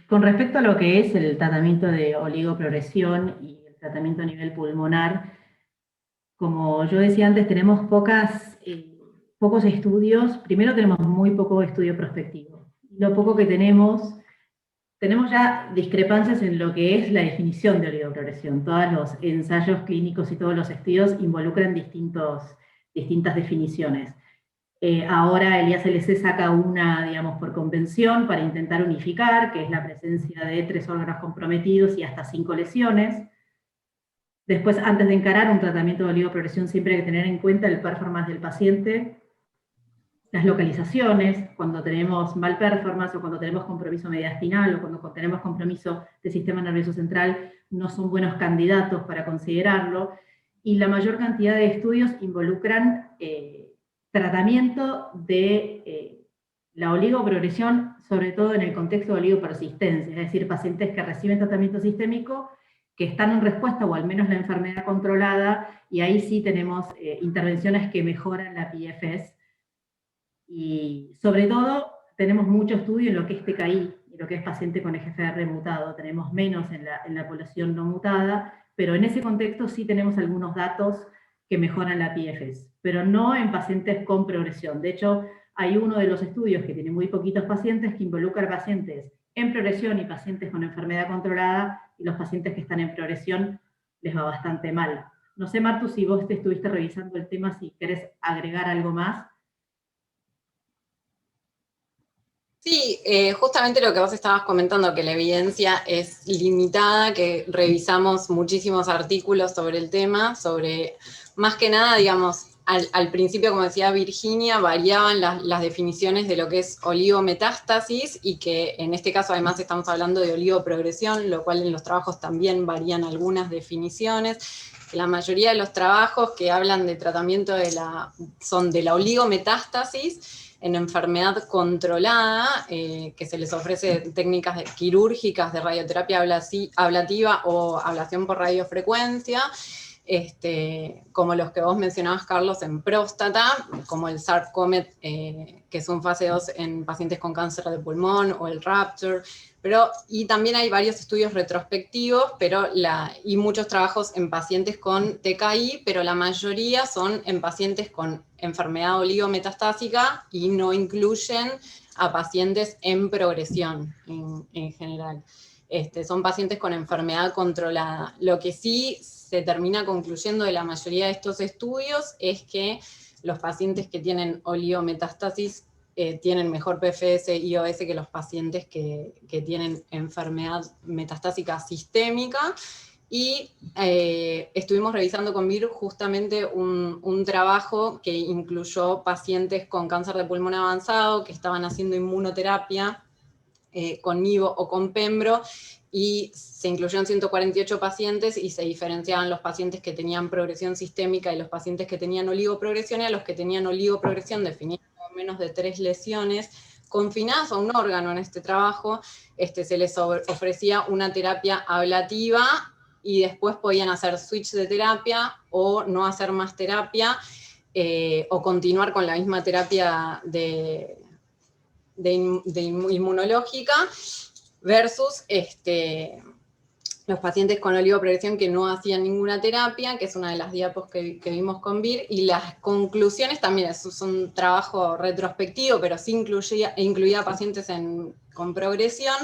con respecto a lo que es el tratamiento de oligoprogresión y el tratamiento a nivel pulmonar, como yo decía antes, tenemos pocos estudios. Primero tenemos muy poco estudio prospectivo. Lo poco que tenemos ya discrepancias en lo que es la definición de oligoprogresión. Todos los ensayos clínicos y todos los estudios involucran distintas definiciones. Ahora el IACLC saca una, digamos, por convención para intentar unificar, que es la presencia de 3 órganos comprometidos y hasta 5 lesiones. Después, antes de encarar un tratamiento de oligoprogresión, siempre hay que tener en cuenta el performance del paciente, las localizaciones, cuando tenemos mal performance o cuando tenemos compromiso mediastinal o cuando tenemos compromiso del sistema nervioso central, no son buenos candidatos para considerarlo, y la mayor cantidad de estudios involucran tratamiento de la oligoprogresión, sobre todo en el contexto de oligopersistencia, es decir, pacientes que reciben tratamiento sistémico, que están en respuesta, o al menos la enfermedad controlada, y ahí sí tenemos intervenciones que mejoran la PFS. Y sobre todo, tenemos mucho estudio en lo que es TKI, y lo que es paciente con EGFR mutado. Tenemos menos en la población no mutada, pero en ese contexto sí tenemos algunos datos que mejoran la PFS, pero no en pacientes con progresión. De hecho, hay uno de los estudios que tiene muy poquitos pacientes que involucra pacientes en progresión y pacientes con enfermedad controlada, y los pacientes que están en progresión les va bastante mal. No sé, Martu, si vos te estuviste revisando el tema, si querés agregar algo más. Sí, justamente lo que vos estabas comentando, que la evidencia es limitada, que revisamos muchísimos artículos sobre el tema, sobre, más que nada, digamos, al principio, como decía Virginia, variaban las definiciones de lo que es oligometástasis, y que en este caso además estamos hablando de oligoprogresión, lo cual en los trabajos también varían algunas definiciones. La mayoría de los trabajos que hablan de tratamiento son de la oligometástasis, en enfermedad controlada, que se les ofrece técnicas quirúrgicas de radioterapia ablativa o ablación por radiofrecuencia, como los que vos mencionabas, Carlos, en próstata, como el SARC-COMET, que es un fase 2 en pacientes con cáncer de pulmón, o el RAPTURE, y también hay varios estudios retrospectivos, y muchos trabajos en pacientes con TKI, pero la mayoría son en pacientes con enfermedad oligometastásica y no incluyen a pacientes en progresión en general. Son pacientes con enfermedad controlada. Lo que sí se termina concluyendo de la mayoría de estos estudios es que los pacientes que tienen oligometástasis tienen mejor PFS y OS que los pacientes que tienen enfermedad metastásica sistémica. Y estuvimos revisando con Vir justamente un trabajo que incluyó pacientes con cáncer de pulmón avanzado que estaban haciendo inmunoterapia con nivo o con pembro, y se incluyeron 148 pacientes y se diferenciaban los pacientes que tenían progresión sistémica y los pacientes que tenían oligoprogresión, y a los que tenían oligoprogresión definida como menos de 3 lesiones confinadas a un órgano en este trabajo, se les ofrecía una terapia ablativa, y después podían hacer switch de terapia o no hacer más terapia, o continuar con la misma terapia inmunológica, versus los pacientes con oligoprogresión que no hacían ninguna terapia, que es una de las diapos que vimos con Vir, y las conclusiones también, es un trabajo retrospectivo, pero sí incluía pacientes con progresión,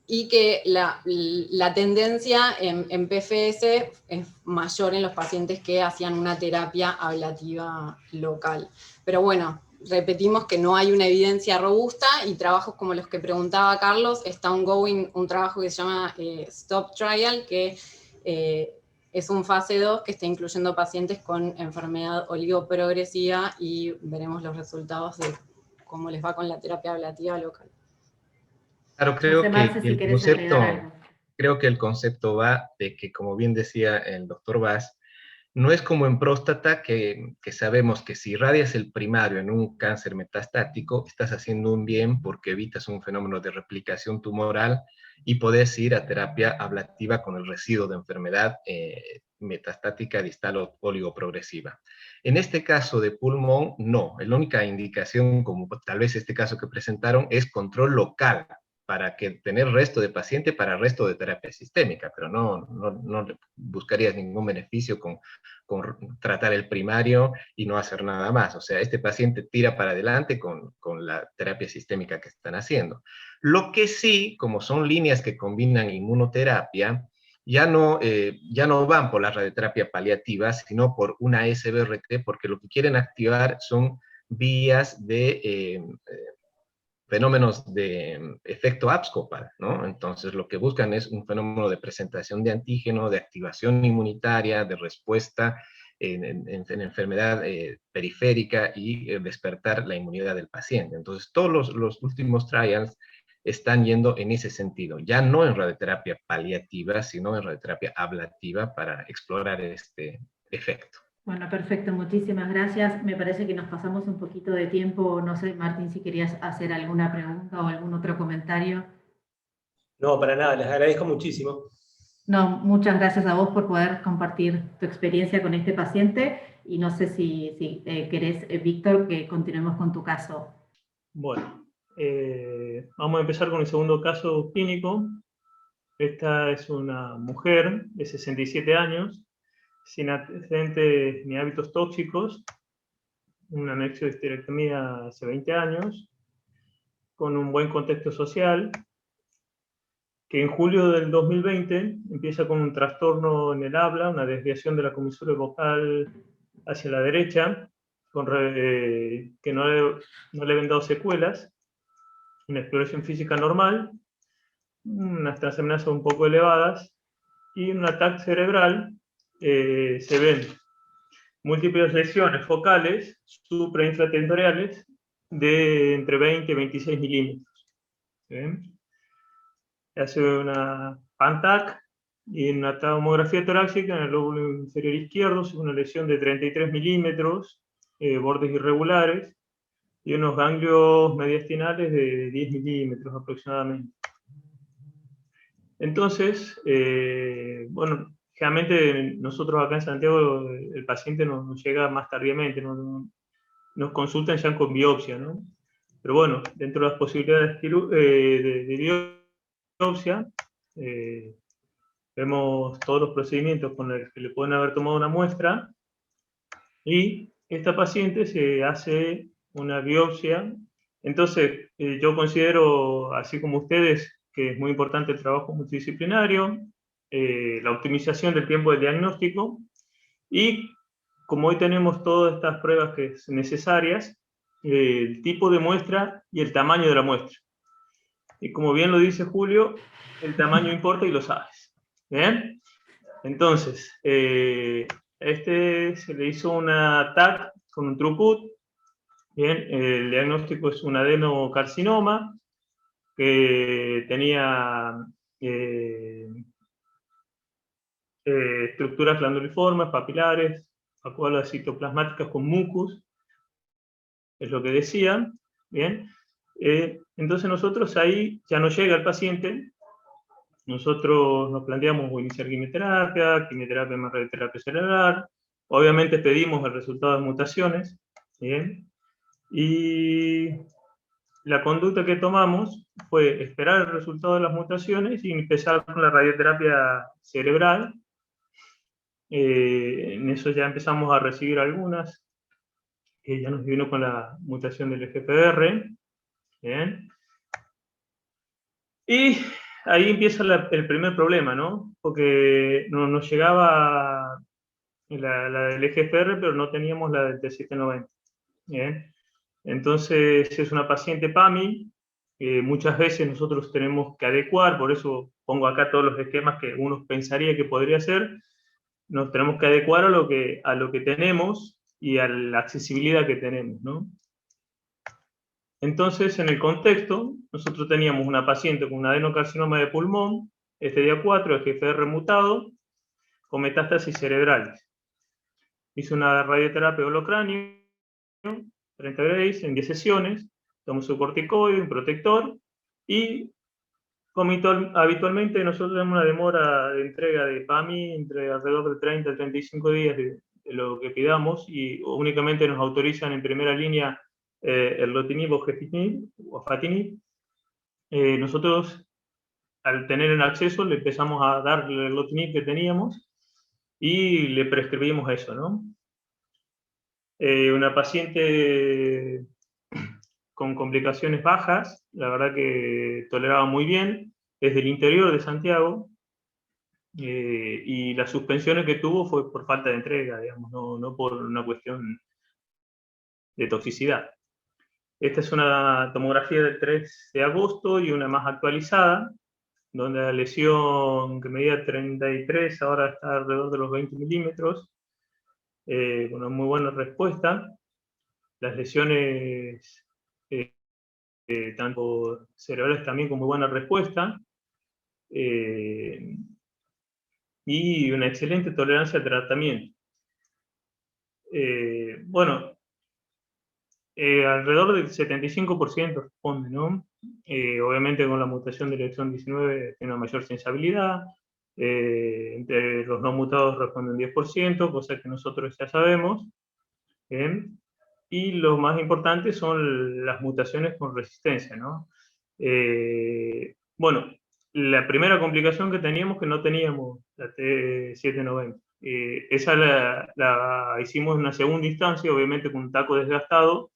y que la tendencia en PFS es mayor en los pacientes que hacían una terapia ablativa local. Pero bueno, repetimos que no hay una evidencia robusta, y trabajos como los que preguntaba Carlos, está ongoing un trabajo que se llama STOP Trial, que es un fase 2 que está incluyendo pacientes con enfermedad oligoprogresiva, y veremos los resultados de cómo les va con la terapia ablativa local. Claro, creo que el concepto va de que, como bien decía el doctor Vaz, no es como en próstata, que sabemos que si irradias el primario en un cáncer metastático, estás haciendo un bien porque evitas un fenómeno de replicación tumoral y podés ir a terapia ablativa con el residuo de enfermedad metastática distal o oligoprogresiva. En este caso de pulmón, no. La única indicación, como tal vez este caso que presentaron, es control local, para que tener resto de paciente para resto de terapia sistémica, pero no buscarías ningún beneficio con tratar el primario y no hacer nada más. O sea, este paciente tira para adelante con la terapia sistémica que están haciendo. Lo que sí, como son líneas que combinan inmunoterapia, ya no van por la radioterapia paliativa, sino por una SBRT, porque lo que quieren activar son vías de fenómenos de efecto abscopal, ¿no? Entonces lo que buscan es un fenómeno de presentación de antígeno, de activación inmunitaria, de respuesta en enfermedad periférica, y despertar la inmunidad del paciente. Entonces todos los últimos trials están yendo en ese sentido, ya no en radioterapia paliativa, sino en radioterapia ablativa para explorar este efecto. Bueno, perfecto, muchísimas gracias. Me parece que nos pasamos un poquito de tiempo. No sé, Martín, si querías hacer alguna pregunta o algún otro comentario. No, para nada, les agradezco muchísimo. No, muchas gracias a vos por poder compartir tu experiencia con este paciente, y no sé si querés, Víctor, que continuemos con tu caso. Bueno, vamos a empezar con el segundo caso clínico. Esta es una mujer de 67 años, sin antecedentes ni hábitos tóxicos, una anexiohisterectomía hace 20 años, con un buen contexto social, que en julio del 2020 empieza con un trastorno en el habla, una desviación de la comisura vocal hacia la derecha, que no le habían dado secuelas, una exploración física normal, unas transaminasas un poco elevadas, y en un ataque cerebral se ven múltiples lesiones focales suprainfratentoriales de entre 20 y 26 milímetros. ¿Sí? Se hace una PANTAC y en una tomografía torácica en el lóbulo inferior izquierdo se ve una lesión de 33 milímetros, bordes irregulares, y unos ganglios mediastinales de 10 milímetros aproximadamente. Entonces, bueno, generalmente nosotros acá en Santiago el paciente nos llega más tardíamente, nos consultan ya con biopsia, ¿no? Pero bueno, dentro de las posibilidades de biopsia, vemos todos los procedimientos con los que le pueden haber tomado una muestra, y esta paciente se hace una biopsia. Entonces, yo considero, así como ustedes, que es muy importante el trabajo multidisciplinario, la optimización del tiempo de diagnóstico, y como hoy tenemos todas estas pruebas que son necesarias, el tipo de muestra y el tamaño de la muestra. Y como bien lo dice Julio, el tamaño importa y lo sabes. ¿Bien? Entonces, se le hizo una TAC con un throughput. Bien, el diagnóstico es un adenocarcinoma que tenía estructuras glanduliformes, papilares, vacuolas citoplasmáticas con mucus, es lo que decían. Bien, entonces nosotros ahí ya no llega el paciente, nosotros nos planteamos iniciar quimioterapia más radioterapia cerebral, obviamente pedimos el resultado de mutaciones, ¿bien? Y la conducta que tomamos fue esperar el resultado de las mutaciones y empezar con la radioterapia cerebral. En eso ya empezamos a recibir algunas, que ya nos vino con la mutación del EGFR. ¿Bien? Y ahí empieza el primer problema, ¿no? Porque nos llegaba la del EGFR, pero no teníamos la del T790. ¿Bien? Entonces es una paciente PAMI, muchas veces nosotros tenemos que adecuar, por eso pongo acá todos los esquemas que uno pensaría que podría hacer, nos tenemos que adecuar a lo que tenemos y a la accesibilidad que tenemos, ¿no? Entonces, en el contexto, nosotros teníamos una paciente con un adenocarcinoma de pulmón, día 4, EGFR mutado, con metástasis cerebrales. Hizo una radioterapia holocráneo, 30 grays en 10 sesiones, tomó su corticoide, un protector, y habitualmente nosotros tenemos una demora de entrega de PAMI entre alrededor de 30 a 35 días de lo que pidamos, y únicamente nos autorizan en primera línea el lotinib o afatinib. Nosotros, al tener el acceso, le empezamos a dar el lotinib que teníamos y le prescribimos eso, ¿no? Una paciente con complicaciones bajas, la verdad que toleraba muy bien, desde el interior de Santiago, y las suspensiones que tuvo fue por falta de entrega, digamos, no por una cuestión de toxicidad. Esta es una tomografía del 3 de agosto y una más actualizada, donde la lesión que medía 33 ahora está alrededor de los 20 milímetros, con una muy buena respuesta. Las lesiones tanto cerebrales también con muy buena respuesta, y una excelente tolerancia al tratamiento. Bueno, alrededor del 75% responde, ¿no? Obviamente con la mutación del exón 19 tiene una mayor sensibilidad, entre los no mutados responden 10%, cosa que nosotros ya sabemos. Y lo más importante son las mutaciones con resistencia, ¿no? Bueno, la primera complicación que teníamos, que no teníamos la T790. Esa la hicimos en una segunda instancia, obviamente con un taco desgastado,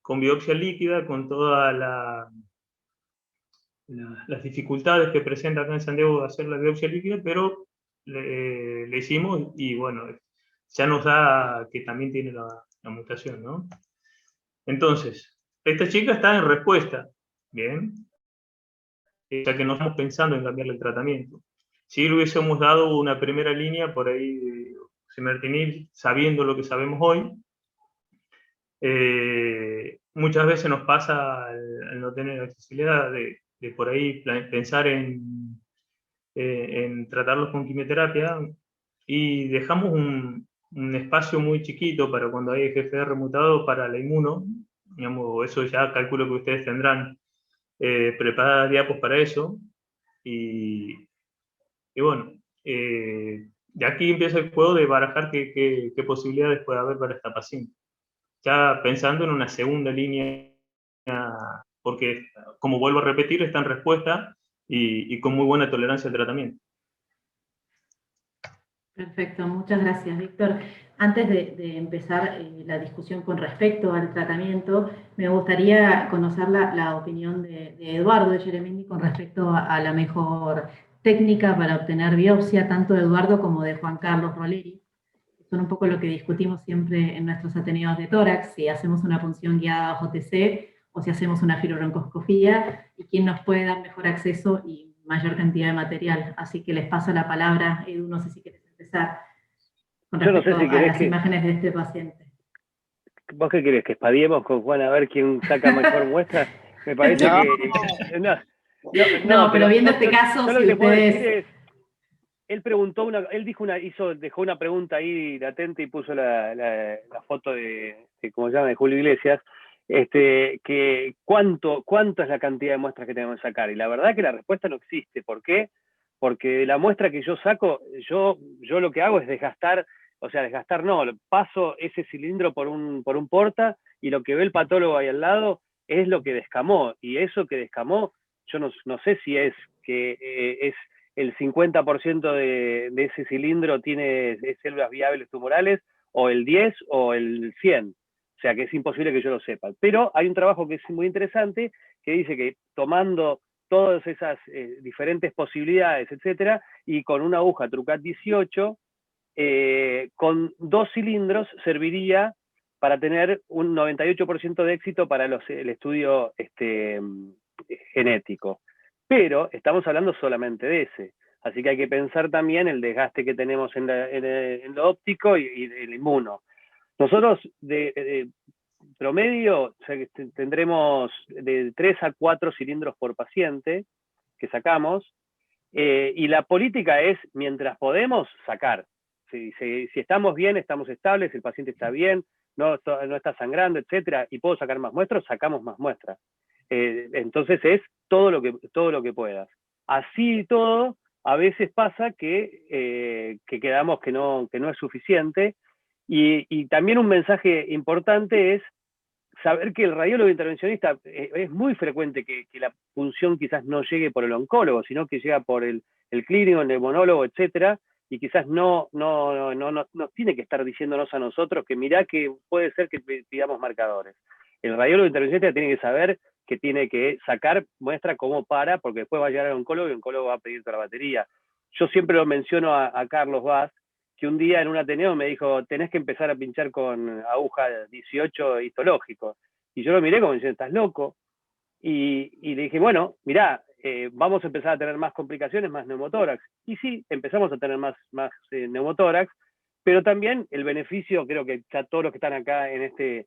con biopsia líquida, con todas las dificultades que presenta acá en Santiago de hacer la biopsia líquida, pero le hicimos y bueno, ya nos da que también tiene la mutación, ¿no? Entonces, esta chica está en respuesta, Bien. O sea que no estamos pensando en cambiarle el tratamiento. Si le hubiésemos dado una primera línea por ahí de osimertinib, sabiendo lo que sabemos hoy, muchas veces nos pasa al no tener accesibilidad de por ahí pensar en tratarlos con quimioterapia y dejamos un espacio muy chiquito para cuando hay GFR mutado para la inmuno, digamos, eso ya calculo que ustedes tendrán preparadas diapos para eso, y bueno, de aquí empieza el juego de barajar qué posibilidades puede haber para esta paciente. Ya pensando en una segunda línea, porque, como vuelvo a repetir, está en respuesta y con muy buena tolerancia al tratamiento. Perfecto, muchas gracias, Víctor. Antes de empezar la discusión con respecto al tratamiento, me gustaría conocer la opinión de Eduardo de Yeremendi con respecto a la mejor técnica para obtener biopsia, tanto de Eduardo como de Juan Carlos Roleri. Son un poco lo que discutimos siempre en nuestros ateneos de tórax, si hacemos una punción guiada bajo TC o si hacemos una fibrobroncoscopía, y quién nos puede dar mejor acceso y mayor cantidad de material. Así que les paso la palabra, Edu, no sé si quieres empezar con respecto a las imágenes de este paciente. ¿Vos qué querés? ¿Que espadiemos con Juan a ver quién saca mejor muestra? Me parece que... No, pero viendo este caso, si ustedes... Él preguntó dejó una pregunta ahí latente y puso la foto de ¿cómo se llama?, de Julio Iglesias, que ¿cuánto es la cantidad de muestras que tenemos que sacar? Y la verdad que la respuesta no existe. ¿Por qué? Porque la muestra que yo saco, yo lo que hago es desgastar no, paso ese cilindro por un porta, y lo que ve el patólogo ahí al lado es lo que descamó, y eso que descamó, yo no sé si es que es el 50% de ese cilindro tiene células viables tumorales, o el 10 o el 100. O sea que es imposible que yo lo sepa. Pero hay un trabajo que es muy interesante, que dice que tomando todas esas diferentes posibilidades, etcétera, y con una aguja Trucat 18, con 2 cilindros serviría para tener un 98% de éxito para el estudio genético. Pero estamos hablando solamente de ese. Así que hay que pensar también el desgaste que tenemos en lo óptico y el inmuno. Nosotros, de promedio, tendremos de 3 a 4 cilindros por paciente que sacamos, y la política es, mientras podemos, sacar. Si estamos bien, estamos estables, el paciente está bien, no está sangrando, etcétera, y puedo sacar más muestras, sacamos más muestras. Entonces es todo lo que puedas. Así y todo, a veces pasa que quedamos que no es suficiente, y también un mensaje importante es saber que el radiólogo intervencionista es muy frecuente que la punción quizás no llegue por el oncólogo, sino que llega por el clínico, el neumonólogo, etcétera, y quizás no tiene que estar diciéndonos a nosotros que mirá que puede ser que pidamos marcadores. El radiólogo intervencionista tiene que saber que tiene que sacar muestra porque después va a llegar al oncólogo y el oncólogo va a pedir toda la batería. Yo siempre lo menciono a Carlos Vaz, que un día en un ateneo me dijo, tenés que empezar a pinchar con aguja 18 histológico. Y yo lo miré como diciendo, ¿estás loco? Y le dije, bueno, mirá, vamos a empezar a tener más complicaciones, más neumotórax. Y sí, empezamos a tener más neumotórax, pero también el beneficio, creo que ya todos los que están acá en este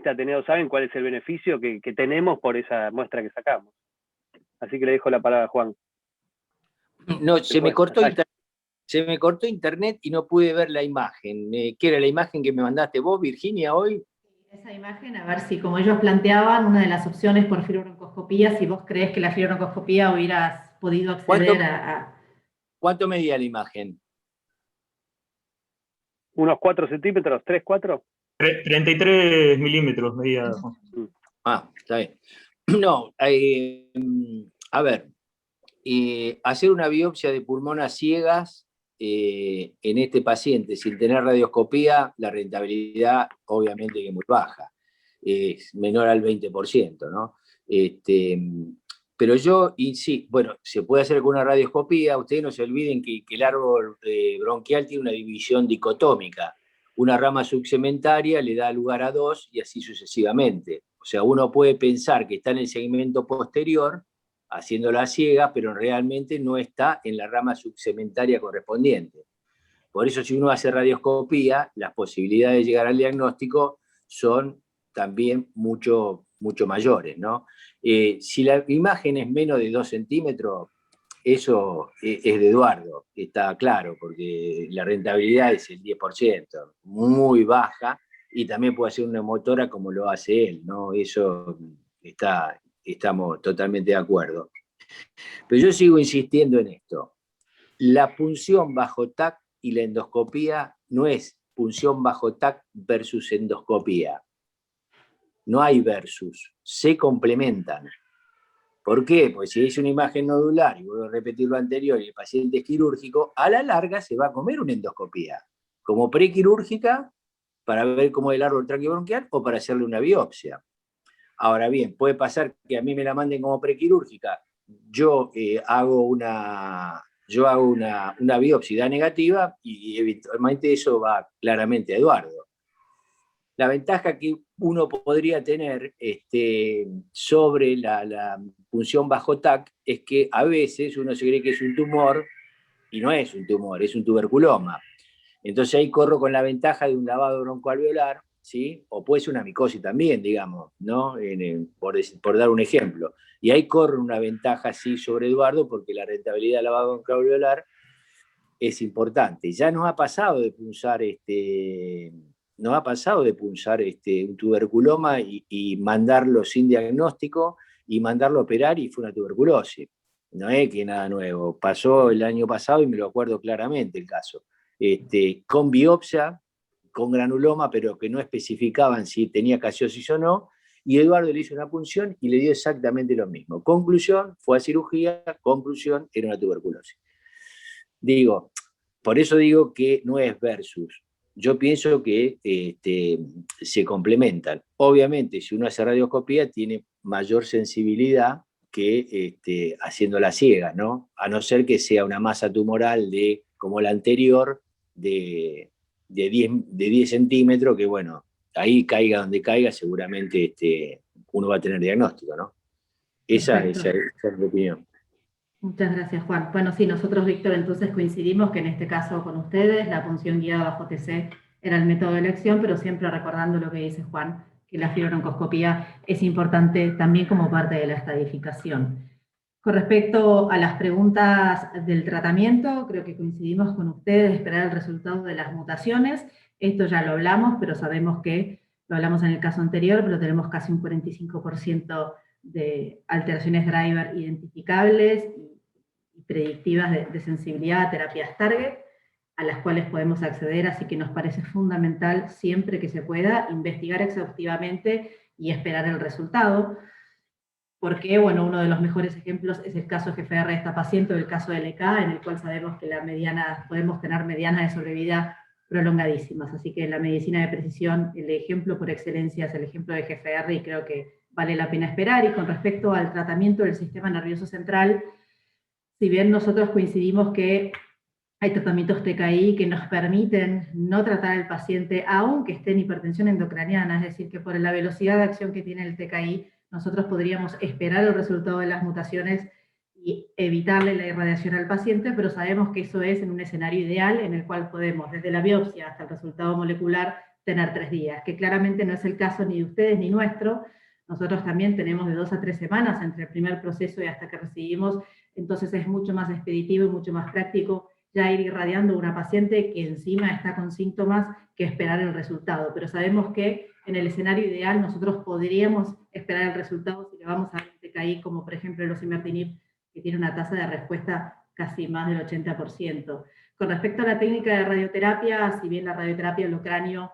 ateneo saben cuál es el beneficio que tenemos por esa muestra que sacamos. Así que le dejo la palabra a Juan. No, se me cortó internet y no pude ver la imagen. ¿Qué era la imagen que me mandaste vos, Virginia, hoy? Esa imagen, a ver si, como ellos planteaban, una de las opciones por fibrobroncoscopía, si vos crees que la fibrobroncoscopía hubieras podido acceder a... ¿Cuánto medía la imagen? ¿Unos 4 centímetros? ¿3, 4? 33 milímetros medía. Está bien. No, a ver, hacer una biopsia de pulmón a ciegas en este paciente sin tener radioscopía, la rentabilidad obviamente que es muy baja, es menor al 20%, ¿no? Pero yo insisto, bueno, se puede hacer con una radioscopía. Ustedes no se olviden que el árbol bronquial tiene una división dicotómica. Una rama subsegmentaria le da lugar a 2 y así sucesivamente. O sea, uno puede pensar que está en el segmento posterior, haciéndolo a ciegas, pero realmente no está en la rama subsegmentaria correspondiente. Por eso, si uno hace radioscopía, las posibilidades de llegar al diagnóstico son también mucho mayores, ¿no? Si la imagen es menos de 2 centímetros, eso es de Eduardo, está claro, porque la rentabilidad es el 10%, muy baja, y también puede hacer una motora como lo hace él, ¿no? Eso estamos totalmente de acuerdo. Pero yo sigo insistiendo en esto. La punción bajo TAC y la endoscopía no es punción bajo TAC versus endoscopía. No hay versus, se complementan. ¿Por qué? Pues si es una imagen nodular, y vuelvo a repetir lo anterior, y el paciente es quirúrgico, a la larga se va a comer una endoscopía, como prequirúrgica, para ver cómo es el árbol traqueobronquial, o para hacerle una biopsia. Ahora bien, puede pasar que a mí me la manden como prequirúrgica, yo hago una biopsia negativa, y eventualmente eso va claramente a Eduardo. La ventaja que uno podría tener sobre la punción bajo TAC es que a veces uno se cree que es un tumor, y no es un tumor, es un tuberculoma. Entonces ahí corro con la ventaja de un lavado broncoalveolar, ¿sí? O puede ser una micosis también, digamos, ¿no? Por dar un ejemplo. Y ahí corro una ventaja, sí, sobre Eduardo, porque la rentabilidad del lavado broncoalveolar es importante. Ya nos ha pasado de punzar un tuberculoma y mandarlo sin diagnóstico y mandarlo a operar, y fue una tuberculosis. No es que nada nuevo. Pasó el año pasado y me lo acuerdo claramente el caso. Con biopsia, con granuloma, pero que no especificaban si tenía casiosis o no, y Eduardo le hizo una punción y le dio exactamente lo mismo. Conclusión, fue a cirugía, conclusión, era una tuberculosis. Por eso digo que no es versus. Yo pienso que se complementan. Obviamente, si uno hace radioscopía, tiene mayor sensibilidad que haciéndola ciega, ¿no? A no ser que sea una masa tumoral como la anterior, de 10 centímetros, que bueno, ahí caiga donde caiga, seguramente uno va a tener diagnóstico, ¿no? Esa es mi opinión. Muchas gracias, Juan. Bueno, sí, nosotros, Víctor, entonces coincidimos que en este caso con ustedes la punción guiada bajo TC era el método de elección, pero siempre recordando lo que dice Juan, que la fibrobroncoscopía es importante también como parte de la estadificación. Con respecto a las preguntas del tratamiento, creo que coincidimos con ustedes, esperar el resultado de las mutaciones. Esto ya lo hablamos, pero sabemos que, lo hablamos en el caso anterior, pero tenemos casi un 45% de alteraciones driver identificables y predictivas de sensibilidad a terapias target, a las cuales podemos acceder, así que nos parece fundamental siempre que se pueda investigar exhaustivamente y esperar el resultado, porque, bueno, uno de los mejores ejemplos es el caso GFR de esta paciente, o el caso de LK, en el cual sabemos que podemos tener medianas de sobrevida prolongadísimas, así que en la medicina de precisión el ejemplo por excelencia es el ejemplo de GFR, y creo que vale la pena esperar. Y con respecto al tratamiento del sistema nervioso central, si bien nosotros coincidimos que hay tratamientos TKI que nos permiten no tratar al paciente aunque esté en hipertensión endocraniana, es decir, que por la velocidad de acción que tiene el TKI, nosotros podríamos esperar el resultado de las mutaciones y evitarle la irradiación al paciente, pero sabemos que eso es en un escenario ideal en el cual podemos, desde la biopsia hasta el resultado molecular, tener 3 días, que claramente no es el caso ni de ustedes ni nuestro. Nosotros también tenemos de 2 a 3 semanas entre el primer proceso y hasta que recibimos, entonces es mucho más expeditivo y mucho más práctico ya ir irradiando a una paciente que encima está con síntomas que esperar el resultado. Pero sabemos que en el escenario ideal nosotros podríamos esperar el resultado si le vamos a dar un TKI, como por ejemplo el osimertinib, que tiene una tasa de respuesta casi más del 80%. Con respecto a la técnica de radioterapia, si bien la radioterapia en lo cráneo,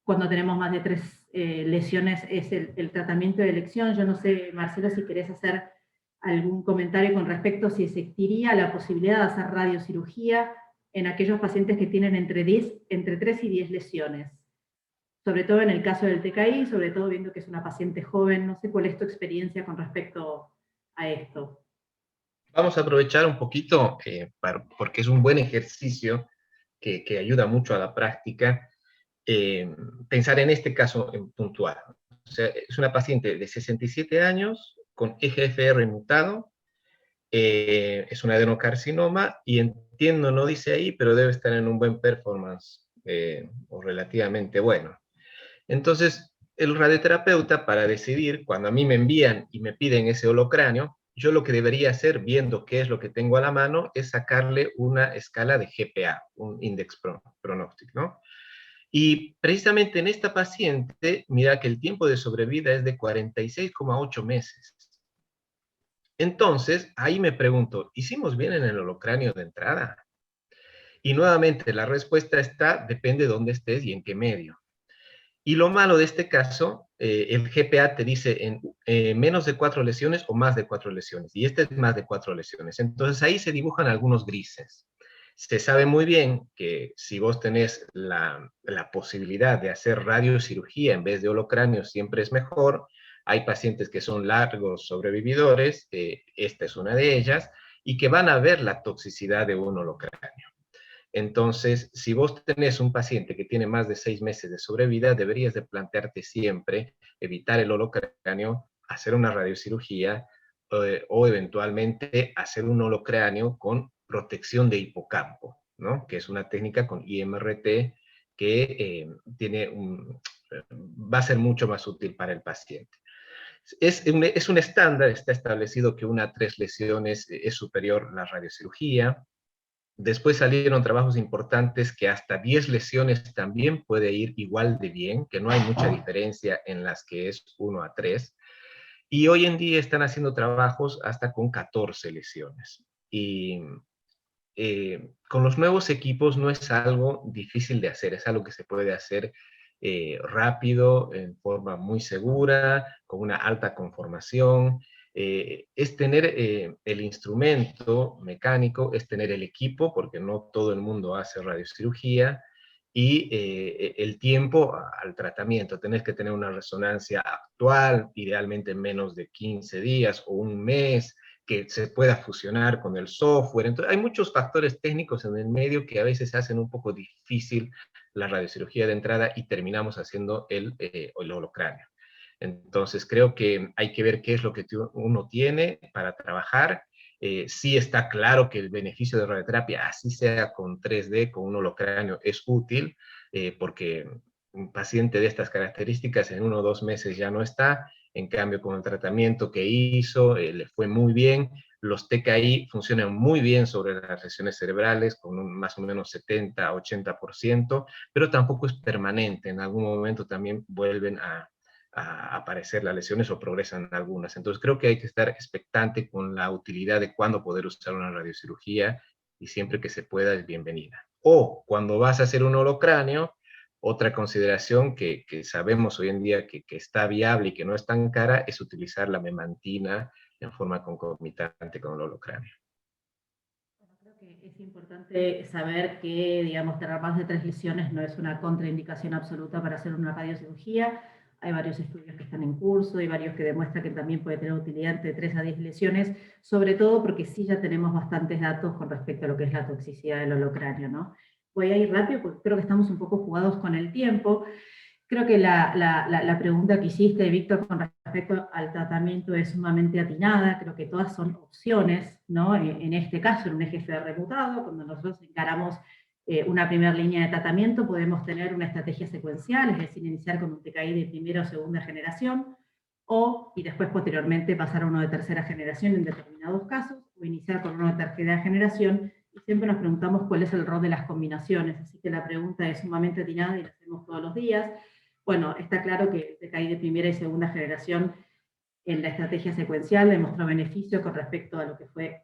cuando tenemos más de 3 lesiones, es el tratamiento de elección. Yo no sé, Marcelo, si querés hacer algún comentario con respecto a si existiría la posibilidad de hacer radiocirugía en aquellos pacientes que tienen entre 3 y 10 lesiones. Sobre todo en el caso del TKI, sobre todo viendo que es una paciente joven. No sé cuál es tu experiencia con respecto a esto. Vamos a aprovechar un poquito, porque es un buen ejercicio que ayuda mucho a la práctica, pensar en este caso en puntual. O sea, es una paciente de 67 años con EGFR mutado, es un adenocarcinoma y entiendo, no dice ahí, pero debe estar en un buen performance o relativamente bueno. Entonces, el radioterapeuta, para decidir, cuando a mí me envían y me piden ese holocráneo, yo lo que debería hacer, viendo qué es lo que tengo a la mano, es sacarle una escala de GPA, un index pronóstico, ¿no? Y precisamente en esta paciente, mira que el tiempo de sobrevida es de 46,8 meses. Entonces, ahí me pregunto, ¿hicimos bien en el holocráneo de entrada? Y nuevamente, la respuesta está, depende de dónde estés y en qué medio. Y lo malo de este caso, el GPA te dice en menos de 4 lesiones o más de 4 lesiones, y este es más de 4 lesiones. Entonces ahí se dibujan algunos grises. Se sabe muy bien que si vos tenés la posibilidad de hacer radiocirugía en vez de holocráneo, siempre es mejor. Hay pacientes que son largos sobrevividores, esta es una de ellas, y que van a ver la toxicidad de un holocráneo. Entonces, si vos tenés un paciente que tiene más de 6 meses de sobrevida, deberías de plantearte siempre evitar el holocráneo, hacer una radiocirugía o eventualmente hacer un holocráneo con protección de hipocampo, ¿no? Que es una técnica con IMRT que va a ser mucho más útil para el paciente. Es un estándar, está establecido que una a 3 lesiones es superior a la radiocirugía. Después salieron trabajos importantes que hasta 10 lesiones también puede ir igual de bien, que no hay mucha diferencia en las que es 1 a 3. Y hoy en día están haciendo trabajos hasta con 14 lesiones. Y con los nuevos equipos no es algo difícil de hacer, es algo que se puede hacer rápido, en forma muy segura, con una alta conformación. Es tener el instrumento mecánico, es tener el equipo, porque no todo el mundo hace radiocirugía, y el tiempo al tratamiento. Tenés que tener una resonancia actual, idealmente en menos de 15 días o un mes, que se pueda fusionar con el software. Entonces, hay muchos factores técnicos en el medio que a veces hacen un poco difícil la radiocirugía de entrada y terminamos haciendo el holocráneo. Entonces, creo que hay que ver qué es lo que uno tiene para trabajar. Sí está claro que el beneficio de radioterapia, así sea con 3D, con un holocráneo, es útil, porque un paciente de estas características en 1 o 2 meses ya no está. En cambio, con el tratamiento que hizo, le fue muy bien. Los TKI funcionan muy bien sobre las lesiones cerebrales, con un más o menos 70-80%, pero tampoco es permanente. En algún momento también vuelven a aparecer las lesiones o progresan algunas. Entonces creo que hay que estar expectante con la utilidad de cuándo poder usar una radiocirugía, y siempre que se pueda es bienvenida. O cuando vas a hacer un holocráneo, otra consideración que sabemos hoy en día que está viable y que no es tan cara es utilizar la memantina en forma concomitante con el holocráneo. Bueno, creo que es importante saber que, digamos, tener más de 3 lesiones no es una contraindicación absoluta para hacer una radiocirugía. Hay varios estudios que están en curso, hay varios que demuestran que también puede tener utilidad entre 3 a 10 lesiones, sobre todo porque sí ya tenemos bastantes datos con respecto a lo que es la toxicidad del holocráneo, ¿no? Voy a ir rápido porque creo que estamos un poco jugados con el tiempo. Creo que la pregunta que hiciste, Víctor, con respecto al tratamiento es sumamente atinada. Creo que todas son opciones, ¿no? En este caso, en un EGFR mutado, cuando nosotros encaramos una primera línea de tratamiento, podemos tener una estrategia secuencial, es decir, iniciar con un TKI de primera o segunda generación, y después posteriormente pasar a uno de tercera generación en determinados casos, o iniciar con uno de tercera generación, y siempre nos preguntamos cuál es el rol de las combinaciones, así que la pregunta es sumamente atinada y la hacemos todos los días. Bueno, está claro que el TKI de primera y segunda generación en la estrategia secuencial demostró beneficio con respecto a lo que fue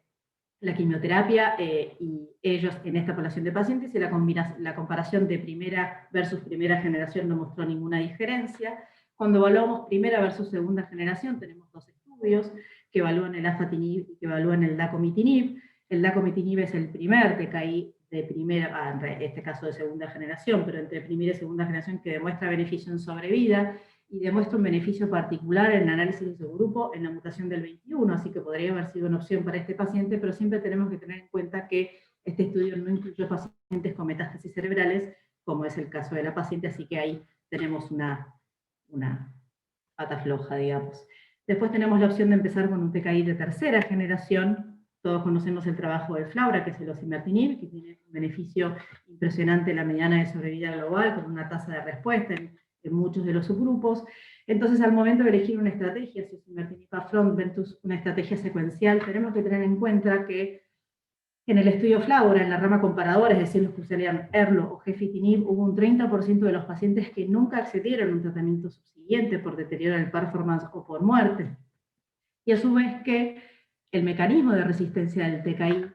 la quimioterapia, y ellos en esta población de pacientes, y la comparación de primera versus primera generación no mostró ninguna diferencia. Cuando evaluamos primera versus segunda generación, tenemos 2 estudios que evalúan el afatinib y que evalúan el dacomitinib. El dacomitinib es el primer TKI de primera, en este caso de segunda generación, pero entre primera y segunda generación, que demuestra beneficio en sobrevida, y demuestra un beneficio particular en el análisis de su grupo en la mutación del 21, así que podría haber sido una opción para este paciente, pero siempre tenemos que tener en cuenta que este estudio no incluyó pacientes con metástasis cerebrales, como es el caso de la paciente, así que ahí tenemos una pata floja, digamos. Después tenemos la opción de empezar con un TKI de tercera generación. Todos conocemos el trabajo del Flaura, que es el osimertinib, que tiene un beneficio impresionante en la mediana de sobrevida global, con una tasa de respuesta en muchos de los subgrupos. Entonces, al momento de elegir una estrategia, si osimertinib upfront versus una estrategia secuencial, tenemos que tener en cuenta que en el estudio Flaura, en la rama comparadora, es decir, los que usarían ERLO o gefitinib, hubo un 30% de los pacientes que nunca accedieron a un tratamiento subsiguiente por deterioro del performance o por muerte. Y a su vez que el mecanismo de resistencia del TKI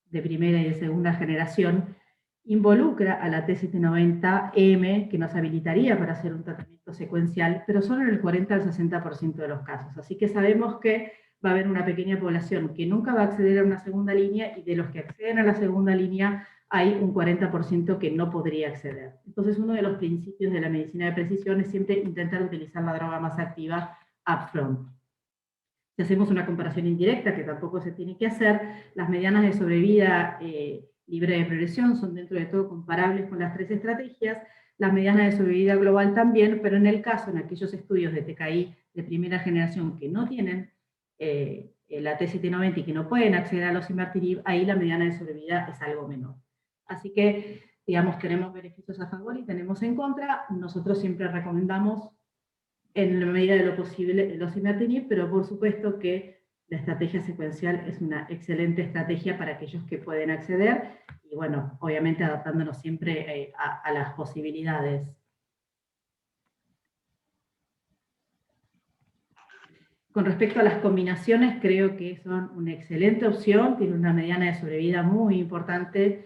de primera y de segunda generación involucra a la T790M, que nos habilitaría para hacer un tratamiento secuencial, pero solo en el 40 al 60% de los casos. Así que sabemos que va a haber una pequeña población que nunca va a acceder a una segunda línea, y de los que acceden a la segunda línea hay un 40% que no podría acceder. Entonces, uno de los principios de la medicina de precisión es siempre intentar utilizar la droga más activa upfront. Si hacemos una comparación indirecta, que tampoco se tiene que hacer, las medianas de sobrevida libre de progresión son dentro de todo comparables con las tres estrategias, las medianas de sobrevida global también, pero en el caso, en aquellos estudios de TKI de primera generación que no tienen la T790 y que no pueden acceder a los osimertinib, ahí la mediana de sobrevida es algo menor. Así que, digamos, tenemos beneficios a favor y tenemos en contra. Nosotros siempre recomendamos, en la medida de lo posible, el osimertinib, pero por supuesto que la estrategia secuencial es una excelente estrategia para aquellos que pueden acceder, y bueno, obviamente adaptándonos siempre a las posibilidades. Con respecto a las combinaciones, creo que son una excelente opción, tiene una mediana de sobrevida muy importante,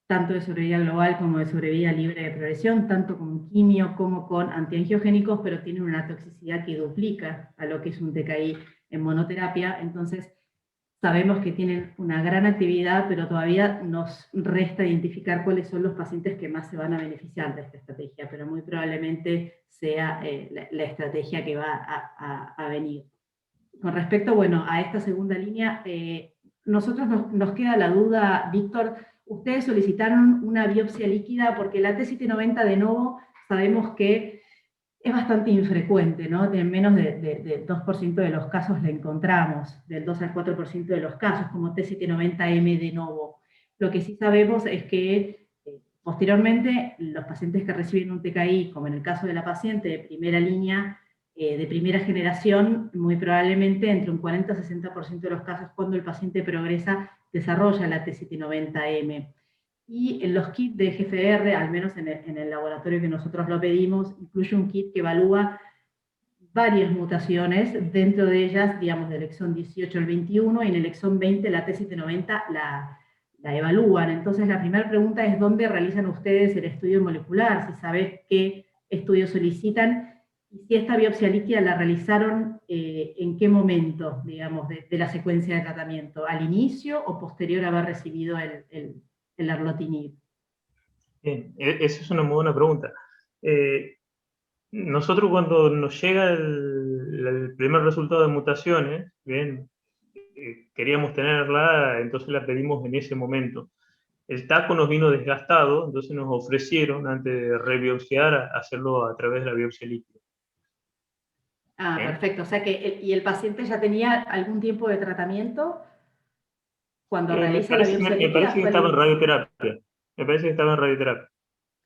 tanto de sobrevida global como de sobrevida libre de progresión, tanto con quimio como con antiangiogénicos, pero tienen una toxicidad que duplica a lo que es un TKI en monoterapia. Entonces, sabemos que tienen una gran actividad, pero todavía nos resta identificar cuáles son los pacientes que más se van a beneficiar de esta estrategia, pero muy probablemente sea la estrategia que va a venir. Con respecto, bueno, a esta segunda línea, nosotros nos queda la duda, Víctor. Ustedes solicitaron una biopsia líquida porque la T790 de nuevo sabemos que es bastante infrecuente, ¿no? De menos de 2% de los casos la encontramos, del 2 al 4% de los casos, como T790M de novo. Lo que sí sabemos es que posteriormente los pacientes que reciben un TKI, como en el caso de la paciente de primera línea, de primera generación, muy probablemente entre un 40 y 60% de los casos, cuando el paciente progresa, desarrolla la T790M. Y en los kits de GFR, al menos en el laboratorio que nosotros lo pedimos, incluye un kit que evalúa varias mutaciones, dentro de ellas, digamos, del exón 18 al 21, y en el exón 20 la T790 la evalúan. Entonces la primera pregunta es: ¿dónde realizan ustedes el estudio molecular? Si sabes qué estudio solicitan, y si esta biopsia líquida la realizaron en qué momento, digamos, de la secuencia de tratamiento, ¿al inicio o posterior a haber recibido el erlotinib? Bien, esa es una muy buena pregunta. Nosotros, cuando nos llega el primer resultado de mutaciones, bien, queríamos tenerla, entonces la pedimos en ese momento. El taco nos vino desgastado, entonces nos ofrecieron, antes de rebiopsiar, hacerlo a través de la biopsia líquida. Ah, perfecto. O sea que, ¿y el paciente ya tenía algún tiempo de tratamiento cuando realiza la biopsia líquida? Me parece que estaba en radioterapia. Me parece que estaba en radioterapia.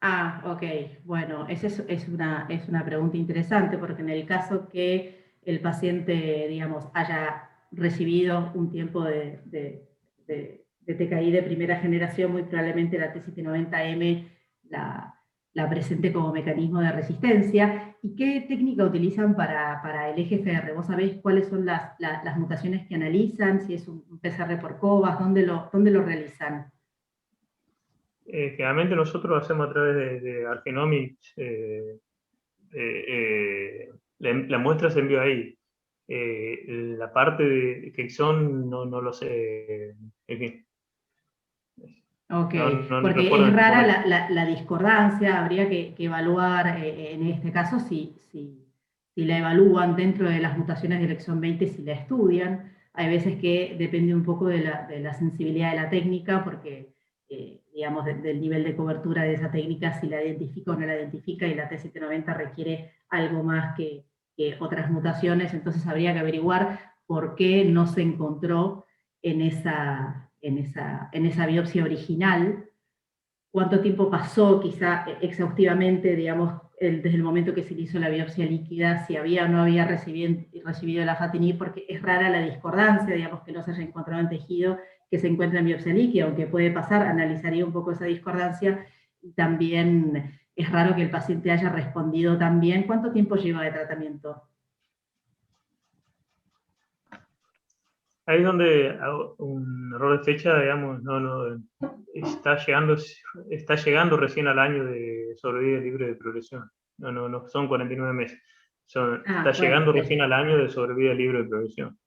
Ah, ok. Bueno, esa es una pregunta interesante, porque en el caso que el paciente, digamos, haya recibido un tiempo de TKI de primera generación, muy probablemente la T790M la presente como mecanismo de resistencia. ¿Y qué técnica utilizan para el EGFR? ¿Vos sabés cuáles son las mutaciones que analizan? Si es un PCR por COVAS, ¿dónde lo realizan? Generalmente nosotros lo hacemos a través de Argenomics. La muestra se envió ahí. La parte de que son, no lo sé. En fin. Ok, porque es rara la discordancia. Habría que evaluar en este caso si la evalúan dentro de las mutaciones del exón 20, si la estudian. Hay veces que depende un poco de la sensibilidad de la técnica, porque digamos, del nivel de cobertura de esa técnica, si la identifica o no la identifica, y la T790 requiere algo más que que otras mutaciones, entonces habría que averiguar por qué no se encontró en esa biopsia original, cuánto tiempo pasó, quizá exhaustivamente, digamos, desde el momento que se le hizo la biopsia líquida, si había o no había recibido la afatinib, porque es rara la discordancia, digamos, que no se haya encontrado en tejido que se encuentra en biopsia líquida, aunque puede pasar, analizaría un poco esa discordancia, y también es raro que el paciente haya respondido tan bien. ¿Cuánto tiempo lleva de tratamiento? Ahí es donde un error de fecha, digamos, está llegando recién al año de sobrevida libre de progresión. No son 49 meses. Está llegando recién al año de sobrevida libre de progresión.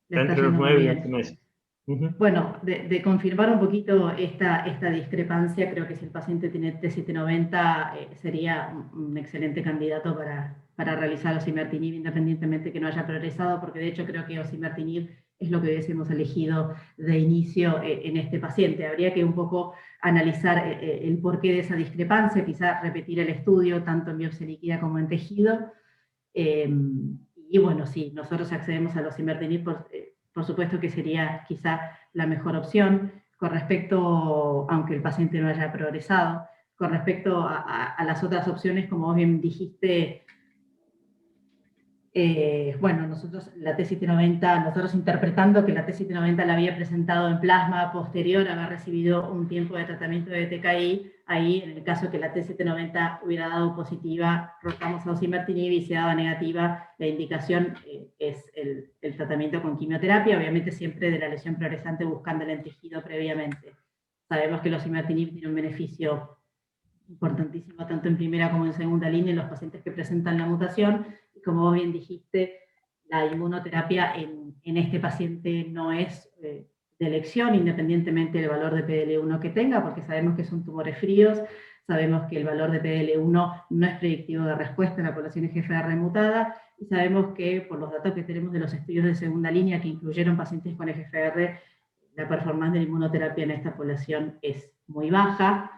Está entre los 9 y 11 meses. Bueno, de confirmar un poquito esta discrepancia, creo que si el paciente tiene T790 sería un excelente candidato para realizar osimertinib, independientemente que no haya progresado, porque de hecho creo que osimertinib es lo que hubiésemos elegido de inicio en este paciente. Habría que un poco analizar el porqué de esa discrepancia, quizá repetir el estudio tanto en biopsia líquida como en tejido. Y bueno, sí, nosotros accedemos al osimertinib, por supuesto que sería quizá la mejor opción, con respecto, aunque el paciente no haya progresado, con respecto a las otras opciones, como vos bien dijiste, bueno, nosotros interpretando que la T790 la había presentado en plasma posterior a haber recibido un tiempo de tratamiento de TKI, ahí en el caso que la T790 hubiera dado positiva, rotamos a osimertinib, y si daba negativa, la indicación es el tratamiento con quimioterapia, obviamente siempre de la lesión progresante buscándola en tejido previamente. Sabemos que el osimertinib tiene un beneficio importantísimo tanto en primera como en segunda línea en los pacientes que presentan la mutación, y como vos bien dijiste, la inmunoterapia en este paciente no es de elección, independientemente del valor de PDL1 que tenga, porque sabemos que son tumores fríos, sabemos que el valor de PDL1 no es predictivo de respuesta en la población EGFR mutada, y sabemos que por los datos que tenemos de los estudios de segunda línea que incluyeron pacientes con EGFR, la performance de la inmunoterapia en esta población es muy baja,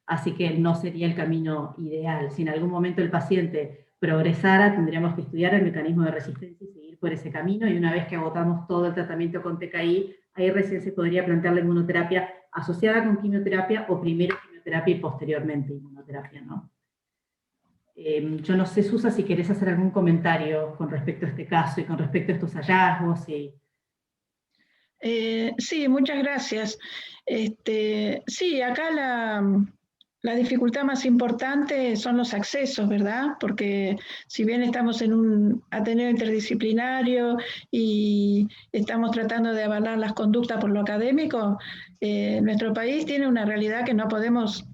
así que no sería el camino ideal. Si en algún momento el paciente progresara, tendríamos que estudiar el mecanismo de resistencia y seguir por ese camino, y una vez que agotamos todo el tratamiento con TKI, ahí recién se podría plantear la inmunoterapia asociada con quimioterapia, o primero quimioterapia y posteriormente inmunoterapia, ¿no? Yo no sé, Susa, si querés hacer algún comentario con respecto a este caso y con respecto a estos hallazgos. Sí, muchas gracias. Sí, acá la dificultad más importante son los accesos, ¿verdad? Porque si bien estamos en un ateneo interdisciplinario y estamos tratando de avalar las conductas por lo académico, nuestro país tiene una realidad que no podemos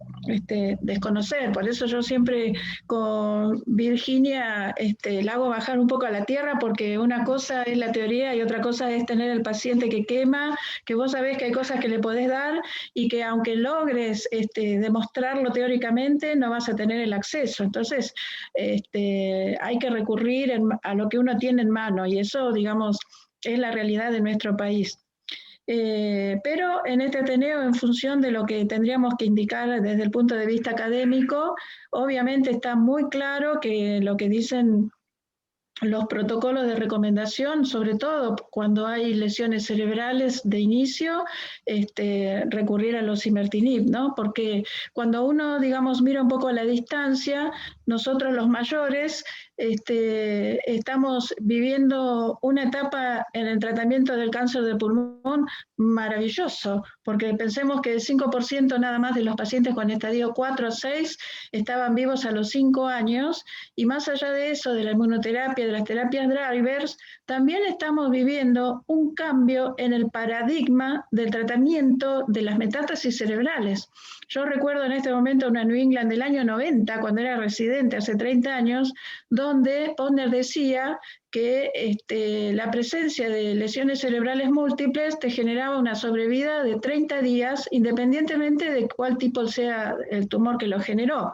desconocer. Por eso yo siempre con Virginia la hago bajar un poco a la tierra, porque una cosa es la teoría y otra cosa es tener el paciente que quema, que vos sabés que hay cosas que le podés dar y que aunque logres demostrarlo teóricamente, no vas a tener el acceso. Entonces hay que recurrir a lo que uno tiene en mano, y eso, digamos, es la realidad de nuestro país. Pero en este ateneo, en función de lo que tendríamos que indicar desde el punto de vista académico, obviamente está muy claro que lo que dicen los protocolos de recomendación, sobre todo cuando hay lesiones cerebrales de inicio, recurrir al osimertinib, ¿no? Porque cuando uno, digamos, mira un poco a la distancia, nosotros los mayores estamos viviendo una etapa en el tratamiento del cáncer de pulmón maravilloso, porque pensemos que el 5% nada más de los pacientes con estadio 4 o 6 estaban vivos a los 5 años, y más allá de eso, de la inmunoterapia, de las terapias drivers, también estamos viviendo un cambio en el paradigma del tratamiento de las metástasis cerebrales. Yo recuerdo en este momento una New England del año 90, cuando era residente, hace 30 años, donde Posner decía que la presencia de lesiones cerebrales múltiples te generaba una sobrevida de 30 días, independientemente de cuál tipo sea el tumor que lo generó.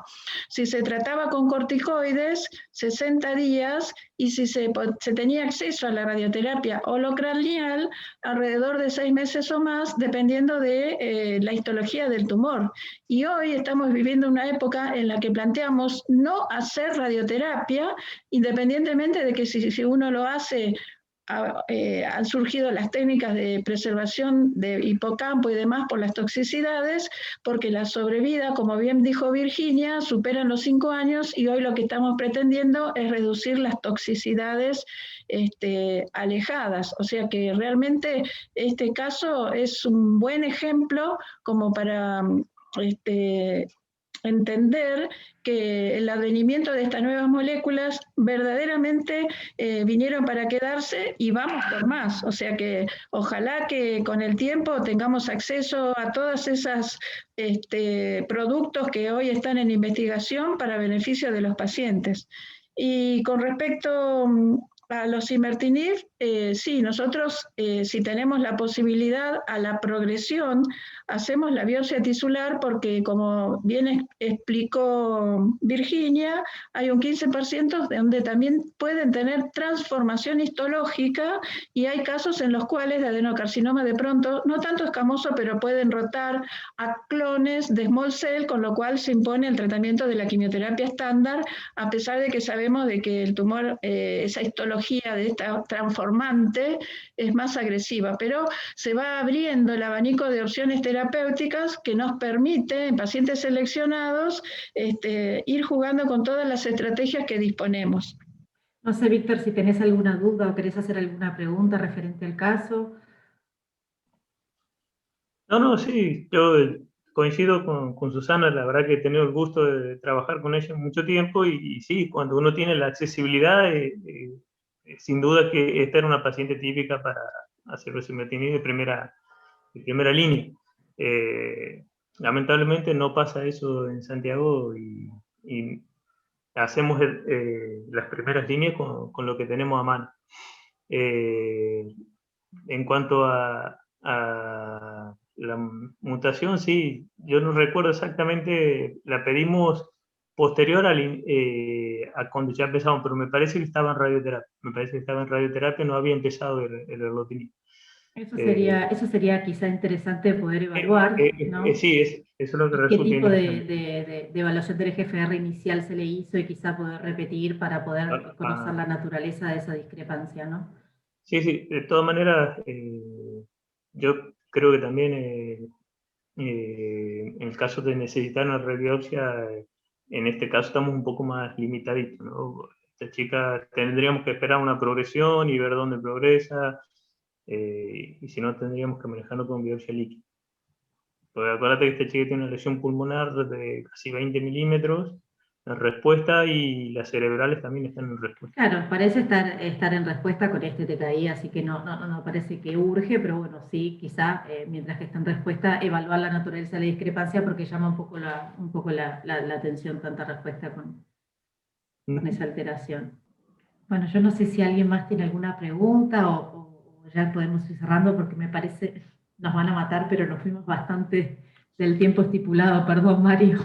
Si se trataba con corticoides, 60 días, y si se tenía acceso a la radioterapia holocranial, alrededor de 6 meses o más, dependiendo de la histología del tumor. Y hoy estamos viviendo una época en la que planteamos no hacer radioterapia, independientemente de que si uno lo hace, han surgido las técnicas de preservación de hipocampo y demás por las toxicidades, porque la sobrevida, como bien dijo Virginia, superan los 5 años, y hoy lo que estamos pretendiendo es reducir las toxicidades alejadas. O sea que realmente este caso es un buen ejemplo como para entender que el advenimiento de estas nuevas moléculas verdaderamente vinieron para quedarse, y vamos por más. O sea que ojalá que con el tiempo tengamos acceso a todas esas productos que hoy están en investigación para beneficio de los pacientes. Y con respecto a los imertinib, sí, nosotros si tenemos la posibilidad a la progresión, hacemos la biopsia tisular, porque como bien explicó Virginia, hay un 15% donde también pueden tener transformación histológica, y hay casos en los cuales de adenocarcinoma de pronto, no tanto escamoso, pero pueden rotar a clones de small cell, con lo cual se impone el tratamiento de la quimioterapia estándar, a pesar de que sabemos de que el tumor, esa histología de esta transformante es más agresiva, pero se va abriendo el abanico de opciones terapéuticas que nos permite, en pacientes seleccionados, ir jugando con todas las estrategias que disponemos. No sé, Víctor, si tenés alguna duda o querés hacer alguna pregunta referente al caso. No, sí, yo coincido con Susana. La verdad que he tenido el gusto de trabajar con ella mucho tiempo, y sí, cuando uno tiene la accesibilidad, sin duda que esta era una paciente típica para hacer osimertinib de primera línea. Lamentablemente no pasa eso en Santiago, y hacemos las primeras líneas con lo que tenemos a mano. En cuanto a la mutación, sí, yo no recuerdo exactamente, la pedimos posterior a cuando ya empezamos, pero me parece que estaba en radioterapia. No había empezado el erlotinib. Eso sería quizá interesante poder evaluar, ¿no? Sí, eso es lo que resulta. ¿Qué tipo de evaluación del EGFR inicial se le hizo, y quizá poder repetir para poder conocer la naturaleza de esa discrepancia, ¿no? Sí, de todas maneras, yo creo que también en el caso de necesitar una rebiopsia, en este caso estamos un poco más limitaditos, ¿no? Esta chica tendríamos que esperar una progresión y ver dónde progresa, y si no, tendríamos que manejarlo con biopsia líquida. Porque acuérdate que esta chica tiene una lesión pulmonar de casi 20 milímetros en respuesta, y las cerebrales también están en respuesta. Claro, parece estar en respuesta con este TKI, así que no parece que urge, pero bueno, sí, quizá mientras que está en respuesta, evaluar la naturaleza de la discrepancia, porque llama un poco la atención tanta respuesta con esa alteración. Bueno, yo no sé si alguien más tiene alguna pregunta, o ya podemos ir cerrando, porque me parece, nos van a matar, pero nos fuimos bastante del tiempo estipulado. Perdón, Mario.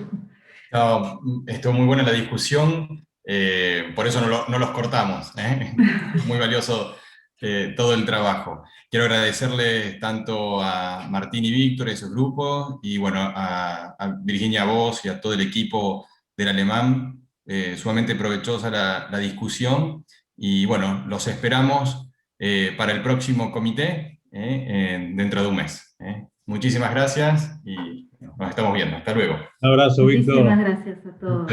No, estuvo muy buena la discusión, por eso no los cortamos, muy valioso todo el trabajo. Quiero agradecerle tanto a Martín y Víctor y a sus grupos, y bueno, a Virginia, a vos y a todo el equipo del Alemán. Sumamente provechosa la discusión, y bueno, los esperamos para el próximo comité dentro de un mes. Muchísimas gracias, y nos estamos viendo. Hasta luego. Un abrazo, Víctor. Muchísimas gracias a todos.